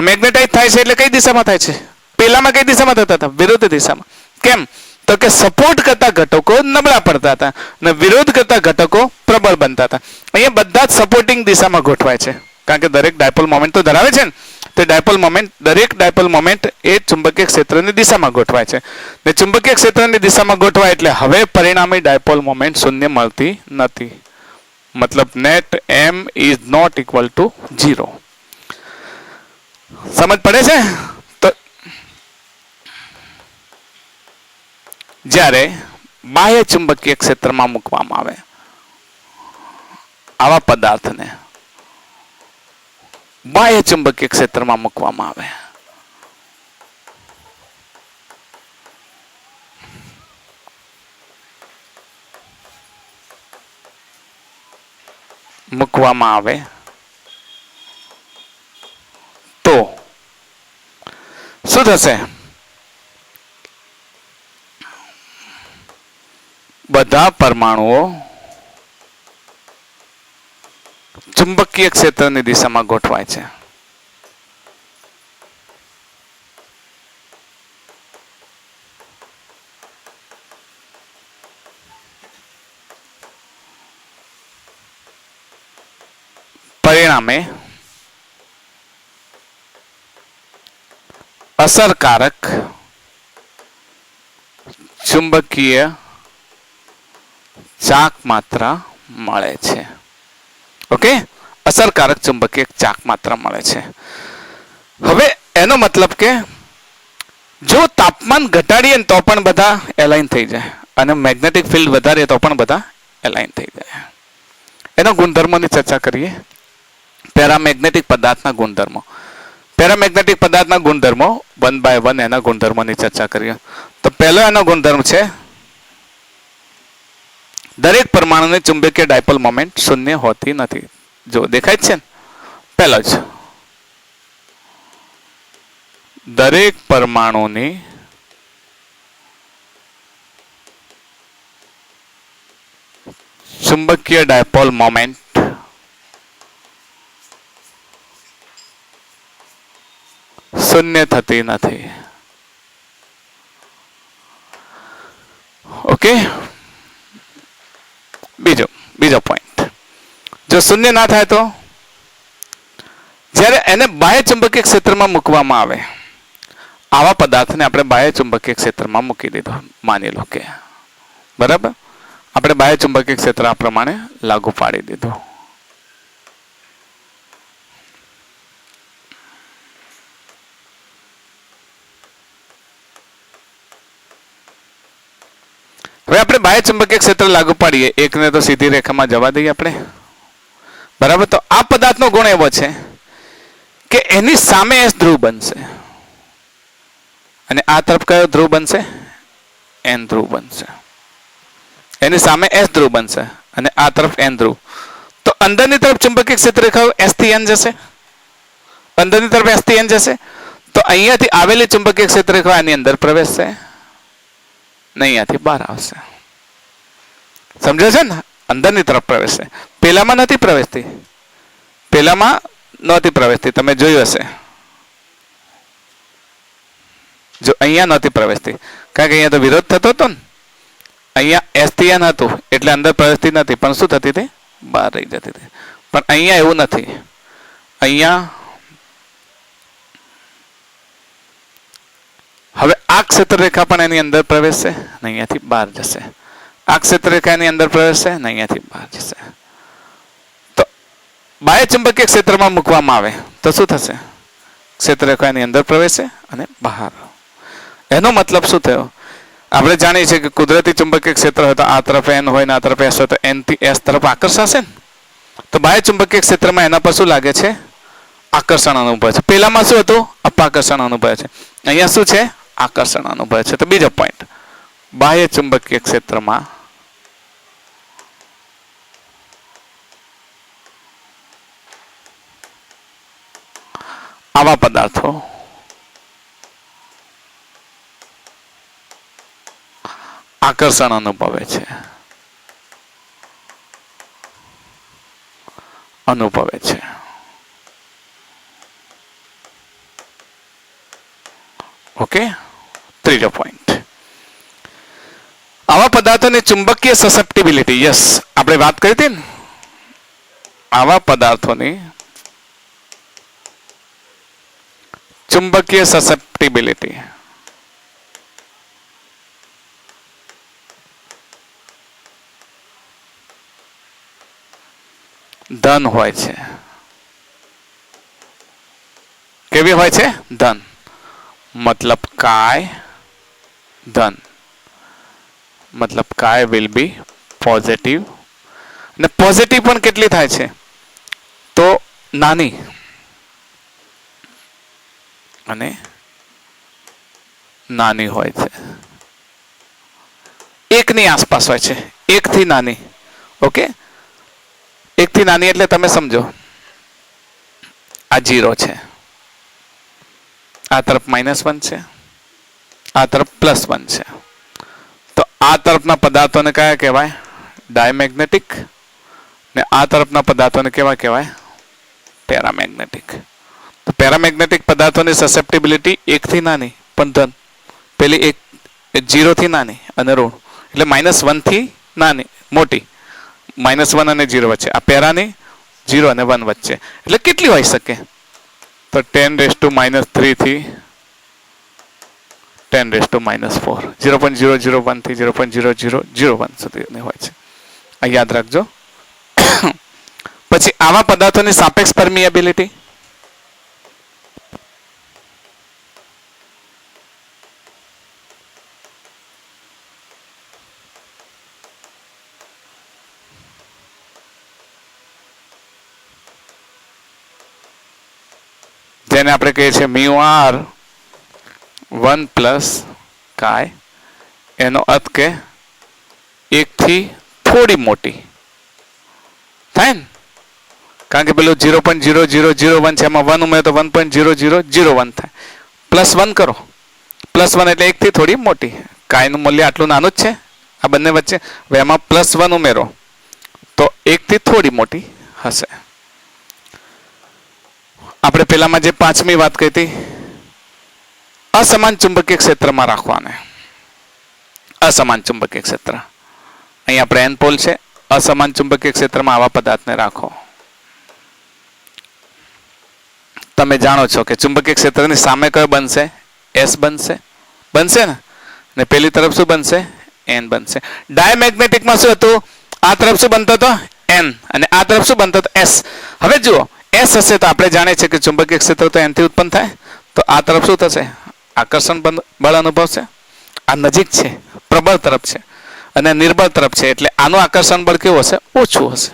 મેગ્નેટાઇઝ થાય છે એટલે કઈ દિશામાં થાય છે? પહેલામાં કઈ દિશામાં થતા હતા? વિરુદ્ધ દિશામાં. કેમ? તો કે સપોર્ટ કરતા ઘટકો નબળા પડતા હતા અને વિરોધ કરતા ઘટકો પ્રબળ બનતા હતા. અહીંયા બધા જ સપોર્ટિંગ દિશામાં ગોઠવાય છે કારણ કે દરેક ડાયપોલ મોમેન્ટ તો ધરાવે છે ને, તે ડાયપોલ મોમેન્ટ દરેક ડાયપોલ મોમેન્ટ એ ચુંબકીય ક્ષેત્રની દિશામાં ગોઠવાય છે. ને ચુંબકીય ક્ષેત્રની દિશામાં ગોઠવાય એટલે હવે પરિણામી ડાયપોલ મોમેન્ટ શૂન્ય મળતી નથી. મતલબ net M is not equal to 0. સમજ પડે છે? તો જ્યારે બાહ્ય ચુંબકીય ક્ષેત્રમાં મૂકવામાં આવે આવા પદાર્થને, બાહ્ય ચુંબકીય ક્ષેત્રમાં મૂકવામાં આવે તો શું થશે? બધા પરમાણુઓ ચુંબકીય ક્ષેત્રની દિશામાં ગોઠવાય છે. પરિણામે અસરકારક ચુંબકીય ચાક માત્રા મળે છે. ઓકે, અસરકારક ચુંબકીય ચાક માત્ર મળે છે. હવે એનો મતલબ કે જો તાપમાન ઘટાડીએ તો પણ બધા એલાઇન થઈ જાય અને મેગ્નેટિક ફિલ્ડ વધારીએ તો પણ બધા એલાઇન થઈ જાય. એનો ગુણધર્મોની ચર્ચા કરીએ. પેરામેગ્નેટિક પદાર્થના ગુણધર્મો. પેરામેગ્નેટિક પદાર્થના ગુણધર્મો 1 by 1 એના ગુણધર્મોની ચર્ચા કરીએ. તો પહેલો એનો ગુણધર્મ છે દરેક પરમાણુની ચુંબકીય ડાયપોલ મોમેન્ટ શૂન્ય હોતી નથી. જો દેખાય છે ને, પહેલો જ દરેક પરમાણુની ચુંબકીય ડાયપોલ મોમેન્ટ શૂન્ય થતી નથી. ઓકે, બીજો પોઈન્ટ, જો શૂન્ય ના થાય તો જ્યારે એને બાહ્ય ચુંબકીય ક્ષેત્રમાં મૂકવામાં આવે, આવા પદાર્થને આપણે બાહ્ય ચુંબકીય ક્ષેત્રમાં મૂકી દીધો, માની લો કે બરાબર, આપણે બાહ્ય ચુંબકીય ક્ષેત્ર આ પ્રમાણે લાગુ પાડી દીધું. હવે આપણે બાહ્ય ચુંબકીય ક્ષેત્ર લાગુ પાડીએ, એકને તો સીધી રેખામાં જવા દઈએ આપણે, બરાબર. તો આ પદાર્થનો ગુણ એવો છે કે એની સામે એસ ધ્રુવ બનશે અને આ તરફ કયો ધ્રુવ બનશે? એન ધ્રુવ બનશે. એની સામે એસ ધ્રુવ બનશે અને આ તરફ એન ધ્રુવ. તો અંદરની તરફ ચુંબકીય ક્ષેત્ર રેખાઓ એસ થી એન જશે, અંદરની તરફ એસ થી એન જશે. તો અહીંયાથી આવેલી ચુંબકીય ક્ષેત્ર રેખા આની અંદર પ્રવેશશે ને અહીંયાથી બહાર આવશે. સમજો છે ને? અંદરની તરફ પ્રવેશશે. પેલામાં નથી પ્રવેશતી, પેલામાં નહોતી પ્રવેશતી, તમે જોયું હશે. જો અહીંયા નહોતી પ્રવેશતી કારણ કે અહીંયા તો વિરોધ થતો હતો ને, અહીંયા એસ થી એન હતું એટલે અંદર પ્રવેશતી નથી, પણ શું થતી હતી? બહાર રહી જતી હતી. પણ અહીંયા એવું નથી, અહીંયા હવે આ ક્ષેત્ર રેખા પણ એની અંદર પ્રવેશશે ને અહીંયાથી બહાર જશે. આ ક્ષેત્ર રેખા એની અંદર પ્રવેશશે ને અહીંયાથી બહાર જશે. તો બાહ્ય ચુંબકીય ક્ષેત્રમાં મૂકવામાં આવે તો શું થશે? ક્ષેત્ર રેખા એની અંદર પ્રવેશશે અને બહાર. એનો મતલબ શું થયો? આપણે જાણીએ છીએ કે કુદરતી ચુંબકીય ક્ષેત્ર હોય તો આ તરફ એન હોય ને આ તરફ એસ હોય તો એન થી એસ તરફ આકર્ષાશે ને. તો બાહ્ય ચુંબકીય ક્ષેત્રમાં એના પર શું લાગે છે? આકર્ષણ અનુભવે છે. પેલામાં શું હતું? અપાકર્ષણ અનુભવે છે. અહીંયા શું છે? આકર્ષણ અનુભવે છે. તો બીજો પોઈન્ટ, બાહ્ય ચુંબકીય ક્ષેત્રમાં આવા પદાર્થો આકર્ષણ અનુભવે છે. ઓકે, ત્રીજો પોઈન્ટ, આવા પદાર્થોની ચુંબકીય સસેપ્ટિબિલિટી. યસ, આપણે વાત કરી હતી ને, આવા પદાર્થોની ચુંબકીય સસેપ્ટિબિલિટી ધન હોય છે. કેવી હોય છે? ધન. મતલબ કાય ધન, મતલબ કાય વિલ બી પોઝિટિવ. અને પોઝિટિવ પણ કેટલી થાય છે? તો નાની અને નાની હોય છે. એકની આસપાસ હોય છે, એકથી નાની. ઓકે, એકથી નાની એટલે તમે સમજો, આ 0 છે, આ તરફ -1 છે, આ તરફ +1 છે. તો આ તરફના પદાર્થોને કયા કહેવાય? ડાયમેગ્નેટિક. ને આ તરફના પદાર્થોને કેવા કહેવાય? પેરામેગ્નેટિક. તો પેરામેગ્નેટિક પદાર્થોની સસેપ્ટિબિલિટી 1 થી નાની પણ ધન, પેલી 0 થી નાની અને ઋણ, એટલે -1 થી નાની મોટી, -1 અને 0 વચ્ચે. આ પેરાની 0 અને 1 વચ્ચે, એટલે કેટલી હોઈ શકે? તો 10⁻³ થી 10⁻⁴, 0.001 થી 0.0001 સુધીની હોય છે. આ યાદ રાખજો. પછી આવા પદાર્થોની સાપેક્ષ પરમિએબિલિટી, જેને આપણે કહીએ છીએ મ્યુ આર 1 પ્લસ કાય, એનો અર્થ કે એકથી થોડી મોટી થાય ને, કારણ કે પેલું 0.0001 છે, એમાં 1 ઉમેરો તો 1.0001 થાય. +1 કરો, +1 એટલે એકથી થોડી મોટી. કાયનું મૂલ્ય આટલું નાનું જ છે આ બંને વચ્ચે. હવે એમાં +1 ઉમેરો તો એકથી થોડી મોટી હશે. આપણે પેલામાં જે પાંચમી વાત કહી હતી, અસમાન ચુંબકીય ક્ષેત્રમાં રાખવાને. અસમાન ચુંબકીય ક્ષેત્ર, અહીં આપણે એન પોલ છે, અસમાન ચુંબકીય ક્ષેત્રમાં આવા પદાર્થને રાખો. તમે જાણો છો કે ચુંબકીય ક્ષેત્રની સામે કયો બનશે? એસ બનશે, બનશે ને પેલી તરફ શું બનશે? એન બનશે. ડાયમેગ્નેટિકમાં શું હતું? આ તરફ શું બનતો હતો? એન, અને આ તરફ શું બનતો હતો? એસ. હવે જુઓ, એસ હશે તો આપણે જાણીએ છીએ કે ચુંબકીય ક્ષેત્ર તો એનથી ઉત્પન્ન થાય, તો આ તરફ શું થશે? આકર્ષણ બળ અનુભવશે. આ નજીક છે, પ્રબળ તરફ છે, અને નિર્બળ તરફ છે, એટલે આનું આકર્ષણ બળ કેવું હશે? ઓછું હશે.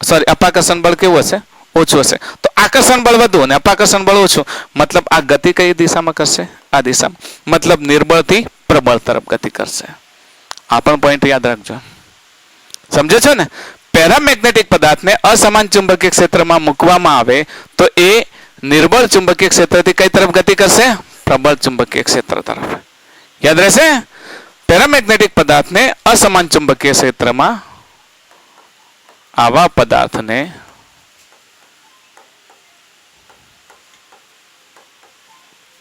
સોરી, અપાકર્ષણ બળ કેવું હશે? ઓછું હશે. તો આકર્ષણ બળ વધુ અને અપાકર્ષણ બળ ઓછું, મતલબ આ ગતિ કઈ દિશામાં કરશે? આ દિશામાં. મતલબ નિર્બળથી પ્રબળ તરફ ગતિ કરશે. આ પણ પોઈન્ટ યાદ રાખજો. સમજો છો ને? પેરામેગ્નેટિક પદાર્થને અસમાન ચુંબકીય ક્ષેત્રમાં મૂકવામાં આવે તો એ નિર્બળ ચુંબકીય ક્ષેત્રથી કઈ તરફ ગતિ કરશે? પ્રબળ ચુંબકીય ક્ષેત્ર તરફ. યાદ રહેશે? પેરામેગ્નેટિક પદાર્થને અસમાન ચુંબકીય ક્ષેત્રમાં, આવા પદાર્થને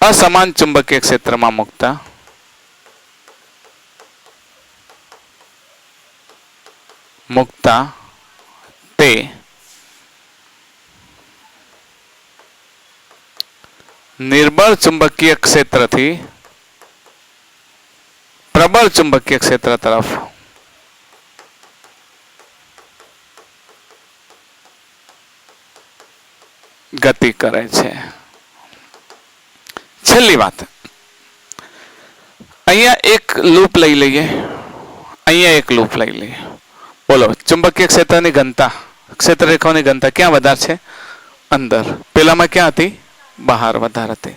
અસમાન ચુંબકીય ક્ષેત્રમાં મૂકતા તે નિર્બળ ચુંબકીય ક્ષેત્રથી પ્રબળ ચુંબકીય ક્ષેત્ર તરફ ગતિ કરે છે. છેલ્લી વાત, અહીંયા એક લૂપ લઈ લઈએ, અહીંયા એક લૂપ લઈ લઈએ. બોલો, ચુંબકીય ક્ષેત્રની ઘનતા, ક્ષેત્ર રેખાઓની ઘનતા ક્યાં વધારે છે? અંદર. પેલામાં ક્યાં હતી? બહાર વધારે હતી.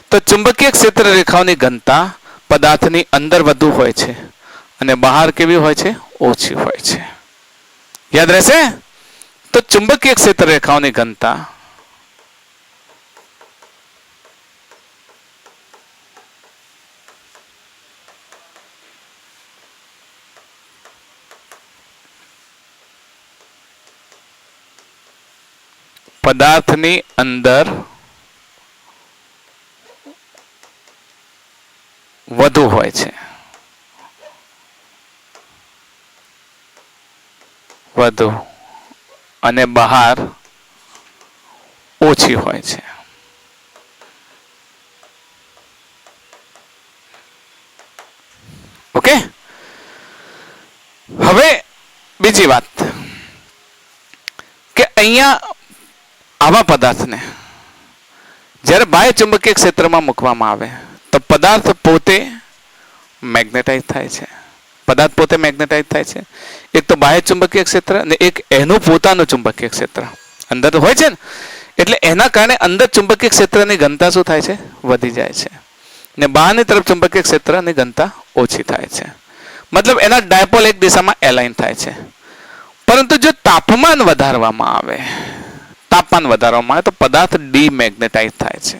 તો ચુંબકીય ક્ષેત્ર રેખાઓની ઘનતા પદાર્થની અંદર વધુ હોય છે અને બહાર કેવી હોય છે? ઓછી હોય છે. યાદ રહેશે? તો ચુંબકીય ક્ષેત્ર રેખાઓની ઘનતા પદાર્થની અંદર વધુ હોય છે, વધુ, અને બહાર ઓછી હોય છે. ઓકે. હવે બીજી વાત કે અહીંયા આવા પદાર્થને જ્યારે બાહ્ય ચુંબકીય ક્ષેત્રમાં મૂકવામાં આવે તો પદાર્થ પોતે મેગ્નેટાઇઝ થાય છે. પદાર્થ પોતે મેગ્નેટાઇઝ થાય છે. એક તો બાહ્ય ચુંબકીય ક્ષેત્ર અને એક એનું પોતાનું ચુંબકીય ક્ષેત્ર અંદર તો હોય છે ને, એટલે એના કારણે અંદર ચુંબકીય ક્ષેત્રની ઘનતા શું થાય છે? વધી જાય છે. ને બહારની તરફ ચુંબકીય ક્ષેત્રની ઘનતા ઓછી થાય છે. મતલબ એના ડાયપોલ એક દિશામાં એલાઇન થાય છે. પરંતુ જો તાપમાન વધારવામાં આવે, તાપમાન વધારવામાં આવે તો પદાર્થ ડીમેગ્નેટાઇઝ થાય છે.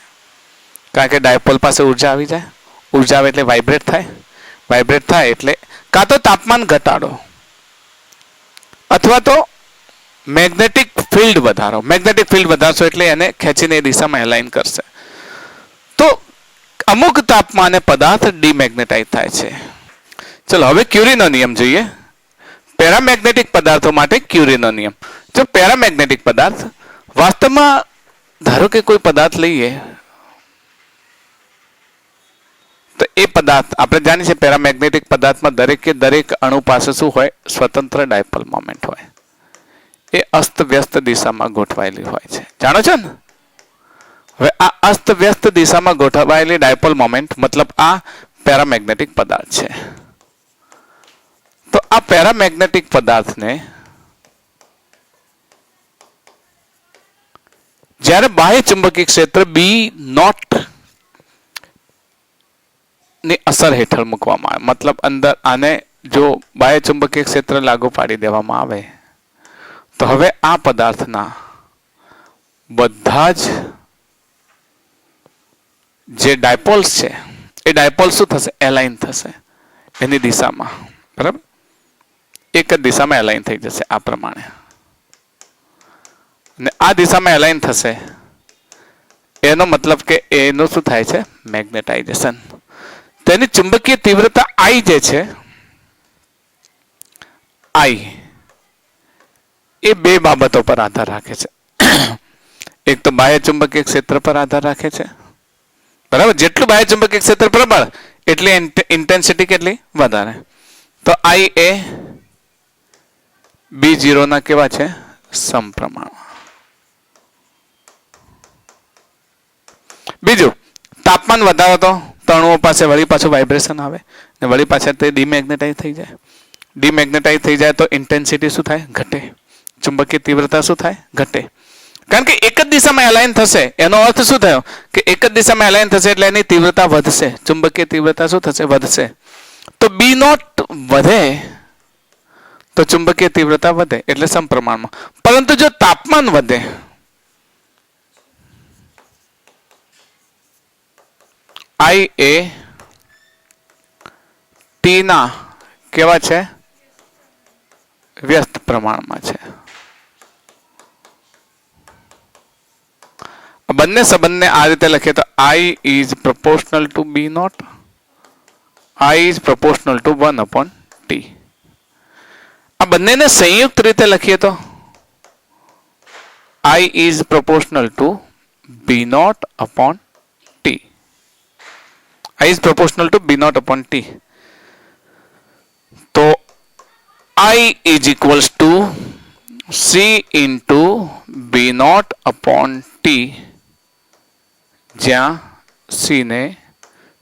કારણ કે ડાયપોલ પાસે ઉર્જા આવી જાય, ઉર્જા આવે એટલે વાઇબ્રેટ થાય, વાઇબ્રેટ થાય એટલે કાં તો તાપમાન ઘટાડો અથવા તો મેગ્નેટિક ફિલ્ડ વધારો. મેગ્નેટિક ફિલ્ડ વધારશો એટલે એને ખેંચીને એ દિશામાં એલાઇન કરશે. તો અમુક તાપમાને પદાર્થ ડીમેગ્નેટાઇઝ થાય છે. ચલો હવે ક્યુરીનો નિયમ જોઈએ. પેરામેગ્નેટિક પદાર્થો માટે ક્યુરીનો નિયમ. જો પેરામેગ્નેટિક પદાર્થ વાસ્તવમાં, ધારો કે કોઈ પદાર્થ લઈએ તો એ પદાર્થ આપણે જાણીએ છીએ પેરામેગ્નેટિક પદાર્થમાં દરેક અણુ પાસે શું હોય? સ્વતંત્ર ડાયપોલ મોમેન્ટ હોય. એ અસ્તવ્યસ્ત દિશામાં ગોઠવાયેલી હોય છે. જાણો છો ને? હવે આ અસ્તવ્યસ્ત દિશામાં ગોઠવાયેલી ડાયપોલ મોમેન્ટ મતલબ આ પેરામેગ્નેટિક પદાર્થ છે. તો આ પેરામેગ્નેટિક પદાર્થને જ્યારે બાહ્ય ચુંબકીય ક્ષેત્ર બી નોટ ની અસર હેઠળ મૂકવામાં આવે, મતલબ અંદર આને જો બાહ્ય ચુંબકીય ક્ષેત્ર લાગુ પાડી દેવામાં આવે તો હવે આ પદાર્થના બધા જ જે ડાયપોલ્સ છે એ ડાયપોલ શું થશે? એલાઇન થશે એની દિશામાં. બરાબર? એક જ દિશામાં એલાઇન થઈ જશે આ પ્રમાણે. અને આ દિશામાં એલાઇન થશે એનો મતલબ કે એનું શું થાય છે? મેગ્નેટાઇઝેશન. તેની ચુંબકીય તીવ્રતા I જે છે, I એ બે બાબતો પર આધાર રાખે છે. એક તો બાહ્ય ચુંબકીય ક્ષેત્ર પર આધાર રાખે છે. બરાબર? જેટલું બાહ્ય ચુંબકીય ક્ષેત્ર પ્રબળ એટલી ઇન્ટેન્સિટી કેટલી વધારે. તો I એ B0 ના કેવા છે? સમપ્રમાણમાં. બીજું, તાપમાન વધારો તો અણુઓ પાસે વળી પાછું વાઇબ્રેશન આવે ને વળી પાછા તે ડિમેગ્નેટાઇઝ થઈ જાય. ડિમેગ્નેટાઇઝ થઈ જાય તો ઇન્ટેન્સિટી શું થાય? ઘટે. ચુંબકીય તીવ્રતા શું થાય? ઘટે. કારણ કે એક જ દિશામાં એલાઇન થશે એનો અર્થ શું થયો? કે એક જ દિશામાં એલાઇન થશે એટલે એની તીવ્રતા વધશે. ચુંબકીય તીવ્રતા શું થશે? વધશે. તો બી નોટ વધે તો ચુંબકીય તીવ્રતા વધે એટલે સમપ્રમાણમાં. પરંતુ જો તાપમાન વધે I એ T ના કેવા છે? વ્યસ્ત પ્રમાણમાં છે. બંને સંબંધને આ રીતે લખીએ તો I is proportional to B naught. I is proportional to 1/T. આ બંનેને સંયુક્ત રીતે લખીએ તો I is proportional to B naught upon T. I is proportional to B naught upon T. તો I is equals to C into B naught upon T, જ્યાં C ને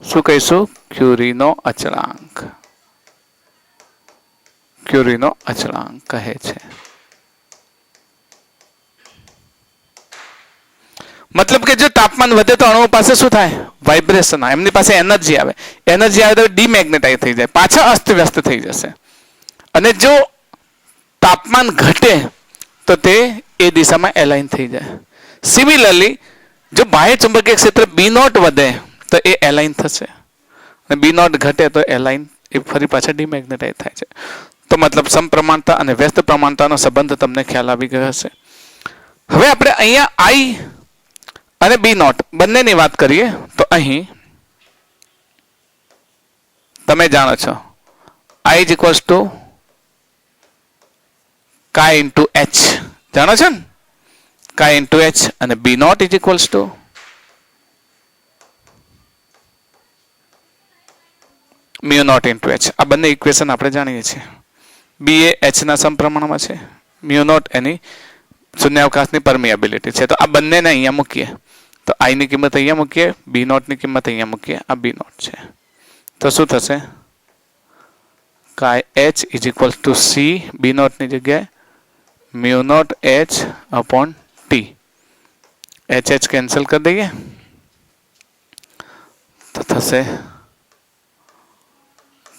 શું કહીશું? ક્યુરીનો અચળાંક. ક્યુરીનો અચળાંક કહે છે. મતલબ કે જો તાપમાન વધે તો અણુઓ પાસે શું થાય? વાઇબ્રેશન આવે. એમની પાસે એનર્જી આવે. એનર્જી આવે તો ડિમેગ્નેટાઇઝ થઈ જાય, પાછા અસ્તવ્યસ્ત થઈ જશે. અને જો તાપમાન ઘટે તો તે એ દિશામાં એલાઇન થઈ જાય. સિમિલરલી જો બાહ્ય ચુંબકીય ક્ષેત્ર બી નોટ વધે તો એ એલાઇન થશે અને બી નોટ ઘટે તો એલાઇન એ ફરી પાછા ડિમેગ્નેટાઇઝ થાય છે. તો મતલબ સમપ્રમાણતા અને વ્યસ્ત પ્રમાણતાનો સંબંધ તમને ખ્યાલ આવી ગયો હશે. હવે આપણે અહીંયા I અને બી નોટ બંનેની વાત કરીએ તો અહીં તમે જાણો છો I is equals to chi into H. જાણો છો ને? chi into H અને B naught is equals to mu naught into H. આ બંને ઇક્વેશન આપણે જાણીએ છીએ. B એ H ના સમપ્રમાણમાં છે, mu naught એની શૂન્યાવકાશની પરમિએબિલિટી છે. તો આ બંનેને અહીંયા મૂકીએ તો I ની કિંમત અહીંયા મૂકીએ, B naught ની કિંમત અહીંયા મૂકીએ. આ B naught છે તો શું થશે? chi H is equals to C B naught ની જગ્યાએ mu naught H upon T. H cancel કરી દઈએ તો થશે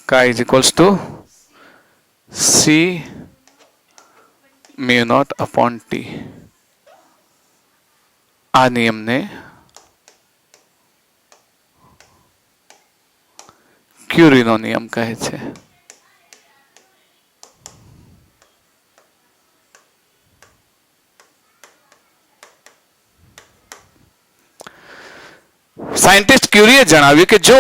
chi is equals to C mu naught upon T. આ નિયમને ક્યુરીનો નિયમ કહે છે. સાયન્ટિસ્ટ ક્યુરીએ જણાવ્યું કે જો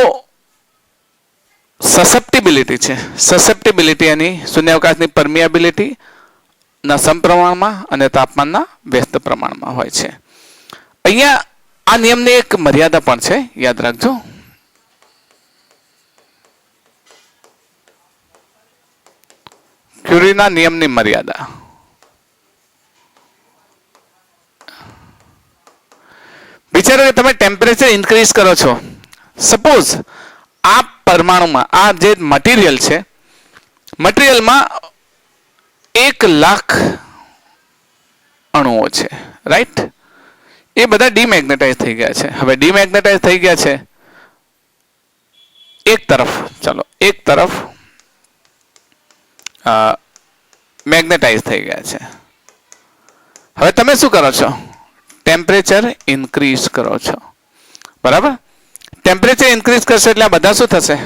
સસેપ્ટિબિલિટી છે, સસેપ્ટિબિલિટી એની શૂન્યાવકાશની પરમિએબિલિટી ના સમપ્રમાણમાં અને તાપમાનના વ્યસ્ત પ્રમાણમાં હોય છે. અહીંયા આ નિયમની એક મર્યાદા પણ છે, યાદ રાખજો. ક્યુરીના નિયમની મર્યાદા વિચારો કે તમે ટેમ્પરેચર ઇન્ક્રીઝ કરો છો. સપોઝ આ પરમાણુમાં આ જે મટીરિયલ છે, મટીરિયલમાં 1,00,000 અણુઓ છે, રાઈટ? એ બધા ડીમેગ્નેટાઇઝ થઈ ગયા છે. હવે ડીમેગ્નેટાઇઝ થઈ ગયા છે એક તરફ મેગ્નેટાઇઝ થઈ ગયા છે. હવે તમે શું કરો છો? ટેમ્પરેચર ઇન્ક્રીઝ કરો છો, બરાબર? ટેમ્પરેચર ઇન્ક્રીઝ કરશો એટલે આ બધા શું થશે?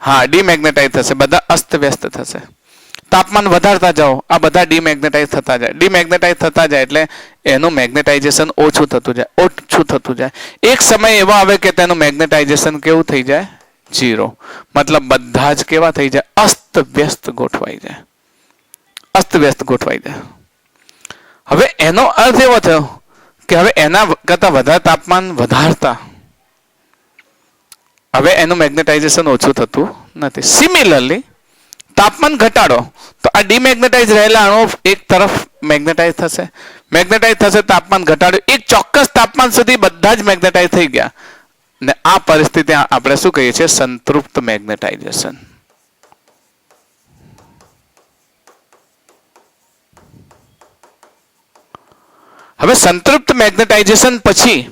હા, ડીમેગ્નેટાઇઝ થશે, બધા અસ્તવ્યસ્ત થશે. તાપમાન વધારતા જાઓ, આ બધા ડીમેગ્નેટાઇઝ થતા જાય એટલે એનું મેગ્નેટાઇઝેશન ઓછું થતું જાય. એક સમય એવો આવે કે તેનું મેગ્નેટાઇઝેશન કેવું થઈ જાય? 0. મતલબ બધા જ કેવા થઈ જાય? અસ્તવ્યસ્ત ગોઠવાઈ જાય. હવે એનો અર્થ એવો થયો કે હવે એના કરતા વધારે તાપમાન વધારતા હવે એનું મેગ્નેટાઇઝેશન ઓછું થતું નથી. સિમિલરલી તાપમાન ઘટાડો તો આ ડીમેગ્નેટાઇઝ રહેલા અણુઓ એક તરફ મેગ્નેટાઇઝ થશે. તાપમાન ઘટાડો, એક ચોક્કસ તાપમાન સુધી બધા જ મેગ્નેટાઇઝ થઈ ગયા ને આ પરિસ્થિતિ આપણે શું કહીએ છીએ? સંતૃપ્ત મેગ્નેટાઇઝેશન. હવે સંતૃપ્ત મેગ્નેટાઇઝેશન પછી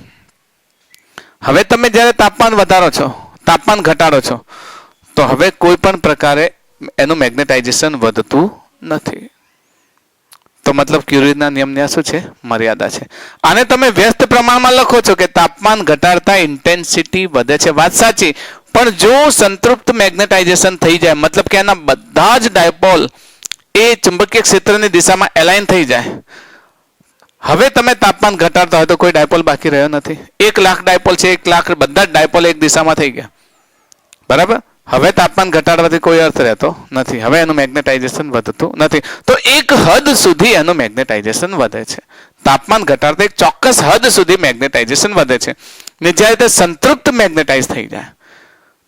હવે તમે જ્યારે તાપમાન વધારો છો, તાપમાન ઘટાડો છો, તો હવે કોઈ પણ પ્રકારે એનું મેગ્નેટાઇઝેશન વધતું નથી. તો મતલબ ક્યુરીના નિયમની શું છે? મર્યાદા છે. આને તમે વ્યસ્ત પ્રમાણમાં લખો છો કે તાપમાન ઘટાડતા ઇન્ટેન્સિટી વધે છે. વાત સાચી, પણ જો સંતૃપ્ત મેગ્નેટાઇઝેશન થઈ જાય, મતલબ કે એના બધા જ ડાયપોલ એ ચુંબકીય ક્ષેત્રની દિશામાં એલાઇન થઈ જાય. હવે તમે તાપમાન ઘટાડતા હોય તો કોઈ ડાયપોલ બાકી રહ્યો નથી. 1,00,000 ડાયપોલ છે, 1,00,000 બધા જ ડાયપોલ એક દિશામાં થઈ ગયા, બરાબર? હવે તાપમાન ઘટાડવાથી કોઈ અર્થ રહેતો નથી. હવે એનું મેગ્નેટાઇઝેશન વધતું નથી. તો એક હદ સુધી એનું મેગ્નેટાઇઝેશન વધે છે. તાપમાન ઘટાડતા એક ચોક્કસ હદ સુધી મેગ્નેટાઇઝેશન વધે છે ને જ્યારે તે સંતૃપ્ત મેગ્નેટાઇઝ થઈ જાય,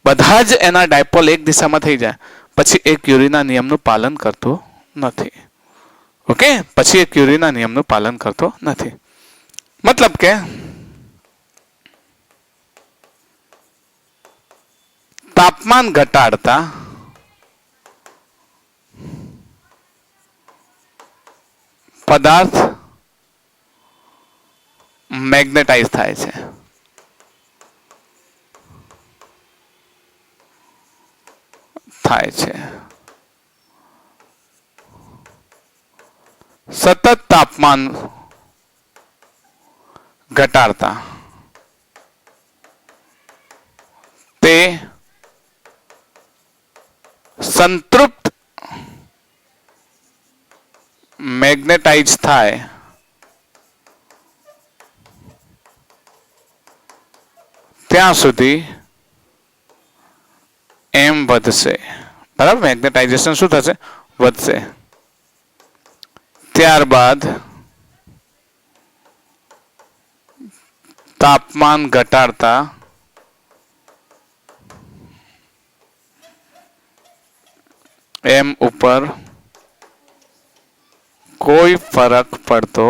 બધા જ એના ડાયપોલ એક દિશામાં થઈ જાય, પછી એ ક્યુરીના નિયમનું પાલન કરતું નથી. ઓકે, પછી એ ક્યુરીના નિયમનું પાલન કરતો નથી. મતલબ કે તાપમાન ઘટાડતા પદાર્થ મેગ્નેટાઇઝ થાય છે. સતત તાપમાન ઘટાડતા તે સંતૃપ્ત મેગ્નેટાઇઝ થાય ત્યાં સુધી એમ વધશે, બરાબર? મેગ્નેટાઇઝેશન શું થશે? વધશે. ત્યારબાદ તાપમાન ઘટાડતા એમ ઉપર કોઈ ફરક પડતો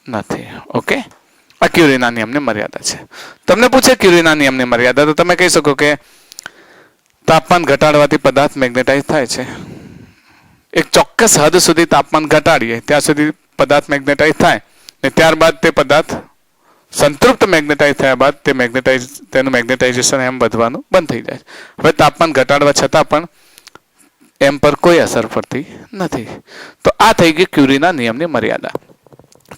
નથી. ઓકે, આ ક્યુરીના નિયમની મર્યાદા છે. તમને પૂછે ક્યુરીના નિયમની મર્યાદા, તો તમે કહી શકો કે તાપમાન ઘટાડવાથી પદાર્થ મેગ્નેટાઇઝ થાય છે. એક ચોક્કસ હદ સુધી તાપમાન ઘટાડીએ ત્યાં સુધી પદાર્થ મેગ્નેટાઇઝ થાય ને ત્યારબાદ તે પદાર્થ સંતૃપ્ત મેગ્નેટાઇઝ થયા બાદ તેનું મેગ્નેટાઇઝેશન એમ વધવાનું બંધ થઈ જાય. હવે તાપમાન ઘટાડવા છતાં પણ એમ પર કોઈ અસર પડતી નથી. તો આ થઈ ગઈ ક્યુરીના નિયમની મર્યાદા.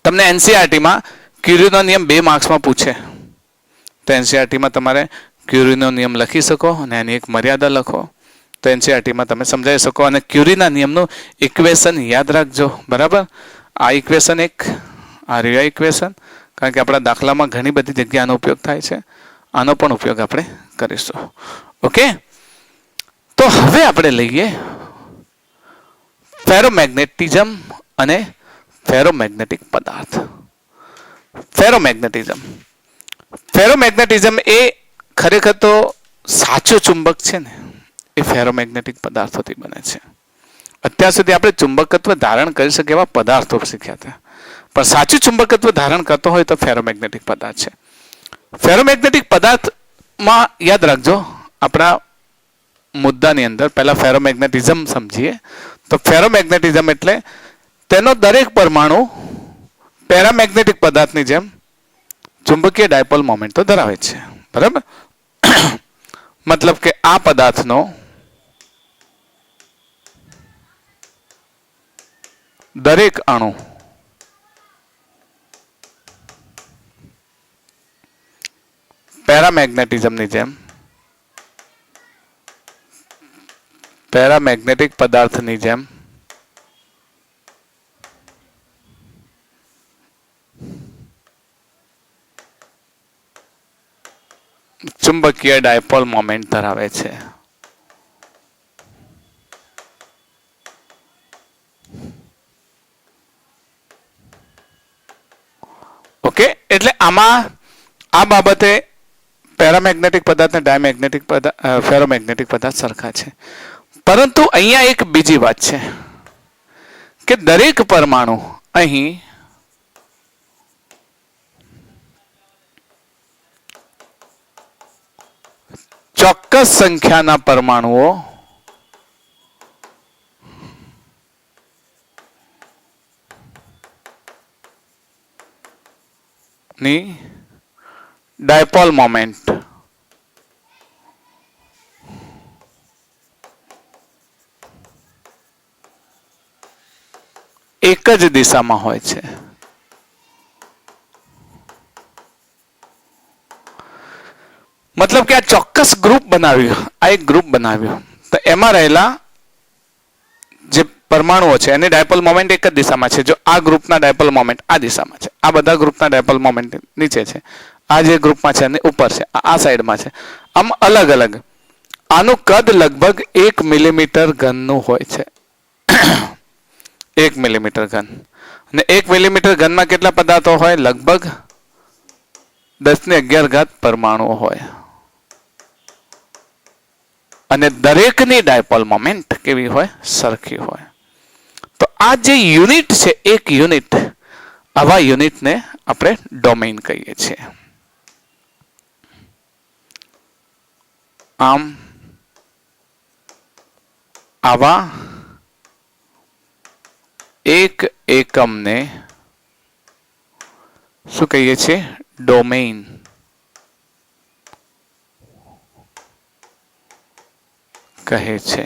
તમને એનસીઈઆરટીમાં ક્યુરીનો નિયમ 2 માર્ક્સમાં પૂછે તો એનસીઈઆરટીમાં તમારે ક્યુરીનો નિયમ લખી શકો અને એની એક મર્યાદા લખો તો એનસીઈઆરટીમાં તમે સમજાવી શકો. અને ક્યુરીના નિયમનું ઇક્વેશન યાદ રાખજો, બરાબર? આ ઇક્વેશન આ રિયા ઇક્વેશન, કારણ કે આપણા દાખલામાં ઘણી બધી જગ્યાએ આનો ઉપયોગ થાય છે. આનો પણ ઉપયોગ આપણે કરીશું. ઓકે, તો હવે આપણે લઈએ ફેરોમેગ્નેટિઝમ અને ફેરોમેગ્નેટિક પદાર્થ. ફેરોમેગ્નેટિઝમ એ ખરેખર તો સાચો ચુંબક છે ને એ ફેરોમેગ્નેટિક પદાર્થોથી બને છે. અત્યાર સુધી આપણે ચુંબકત્વ ધારણ કરી શકે એવા પદાર્થો શીખ્યા હતા, પણ સાચું ચુંબકત્વ ધારણ કરતો હોય તો ફેરોમેગ્નેટિક પદાર્થ છે. ફેરોમેગ્નેટિક પદાર્થમાં યાદ રાખજો, આપણા મુદ્દાની અંદર પહેલા ફેરોમેગ્નેટિઝમ સમજીએ. તો ફેરોમેગ્નેટિઝમ એટલે તેનો દરેક પરમાણુ પેરામેગ્નેટિક પદાર્થની જેમ ચુંબકીય ડાયપોલ મોમેન્ટ તો ધરાવે છે. બરાબર. મતલબ કે આ પદાર્થનો દરેક અણુ પેરામેગ્નેટિઝમની જેમ પેરામેગ્નેટિક પદાર્થની જેમ ચુંબકીય ડાયપોલ મોમેન્ટ ધરાવે છે. ઓકે, એટલે આમાં આ બાબતે પેરામેગ્નેટિક પદાર્થ અને ડાયમેગ્નેટિક પદાર્થ, ફેરોમેગ્નેટિક પદાર્થ સરખા છે. પરંતુ અહીંયા એક બીજી વાત છે કે દરેક પરમાણુ અહીં ચોક્કસ સંખ્યાના પરમાણુઓ ની ડાયપોલ મોમેન્ટ એક જ દિશામાં હોય છે. મતલબ કે આ ચોક્કસ ગ્રુપ બનાવ્યું, આ એક ગ્રુપ બનાવ્યું, તો એમાં રહેલા જે પરમાણુઓ છે એની ડાયપોલ મોમેન્ટ એક જ દિશામાં છે. જો આ ગ્રુપના ડાયપોલ મોમેન્ટ આ દિશામાં છે, આ બધા ગ્રુપના ડાયપોલ મોમેન્ટ નીચે છે, આ જે ગ્રુપમાં છે એની ઉપર છે, આ સાઈડમાં છે, આમ અલગ અલગ. આનું કદ લગભગ 1 મિલીમીટર ઘનનું હોય છે. 1 મિલીમીટર ઘન. અને 1 મિલીમીટર ઘનમાં કેટલા પદાર્થો હોય? લગભગ 10⁻11 પરમાણુઓ હોય. અને દરેકની ડાયપોલ મોમેન્ટ કેવી હોય? સરખી હોય. તો આ જે યુનિટ છે, એક યુનિટ, આવા યુનિટને આપણે ડોમેઇન કહીએ છીએ. આમ આવા એક એકમને શું કહીએ છીએ? ડોમેઇન. કહે છે.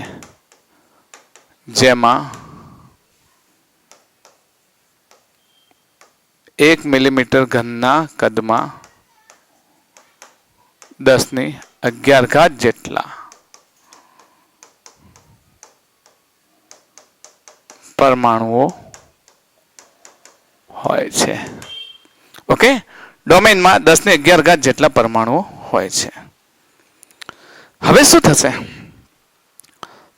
જેમાં 1 મિલીમીટર ઘનના કદમાં 10⁻11 જેટલા પરમાણુઓ હોય છે. ઓકે, ડોમેઇનમાં 10⁻11 જેટલા પરમાણુઓ હોય છે. હવે શું થશે?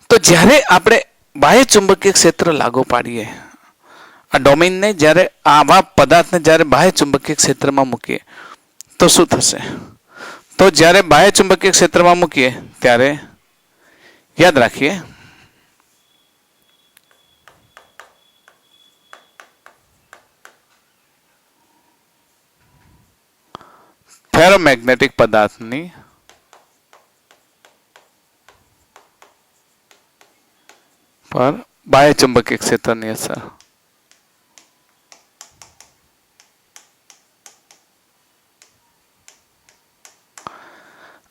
તો જ્યારે આપણે બાહ્ય ચુંબકીય ક્ષેત્ર લાગુ પાડીએ, આ ડોમેઇનને જ્યારે આવા પદાર્થને જ્યારે બાહ્ય ચુંબકીય ક્ષેત્રમાં મૂકીએ તો શું થશે? તો જ્યારે બાહ્ય ચુંબકીય ક્ષેત્રમાં મૂકીએ ત્યારે યાદ રાખીએ, ફેરોમેગ્નેટિક પદાર્થની પર બાહ્ય ચુંબકીય ક્ષેત્રની અસર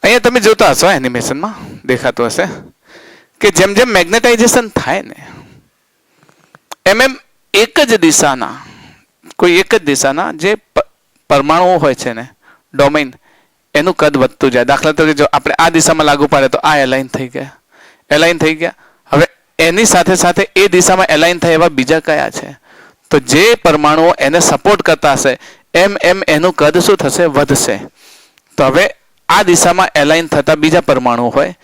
અહીંયા તમે જોતા હશો, એનિમેશનમાં દેખાતું હશે કે જેમ જેમ મેગ્નેટાઇઝેશન થાય ને એમ એમ એક જ દિશાના, કોઈ એક જ દિશાના જે પરમાણુઓ હોય છે ને, ડોમેઇન, એનું કદ વધતું જાય. દાખલા તરીકે જો આપણે આ દિશામાં લાગુ પાડે તો આ એલાઇન થઈ ગયા. હવે એની સાથે સાથે એ દિશામાં એલાઇન થાય એવા બીજા કયા છે? તો જે પરમાણુઓ એને સપોર્ટ કરતા હશે એમ એમ એનું કદ શું થશે? વધશે. તો હવે આ દિશામાં એલાઇન થતા બીજા પરમાણુ હોય,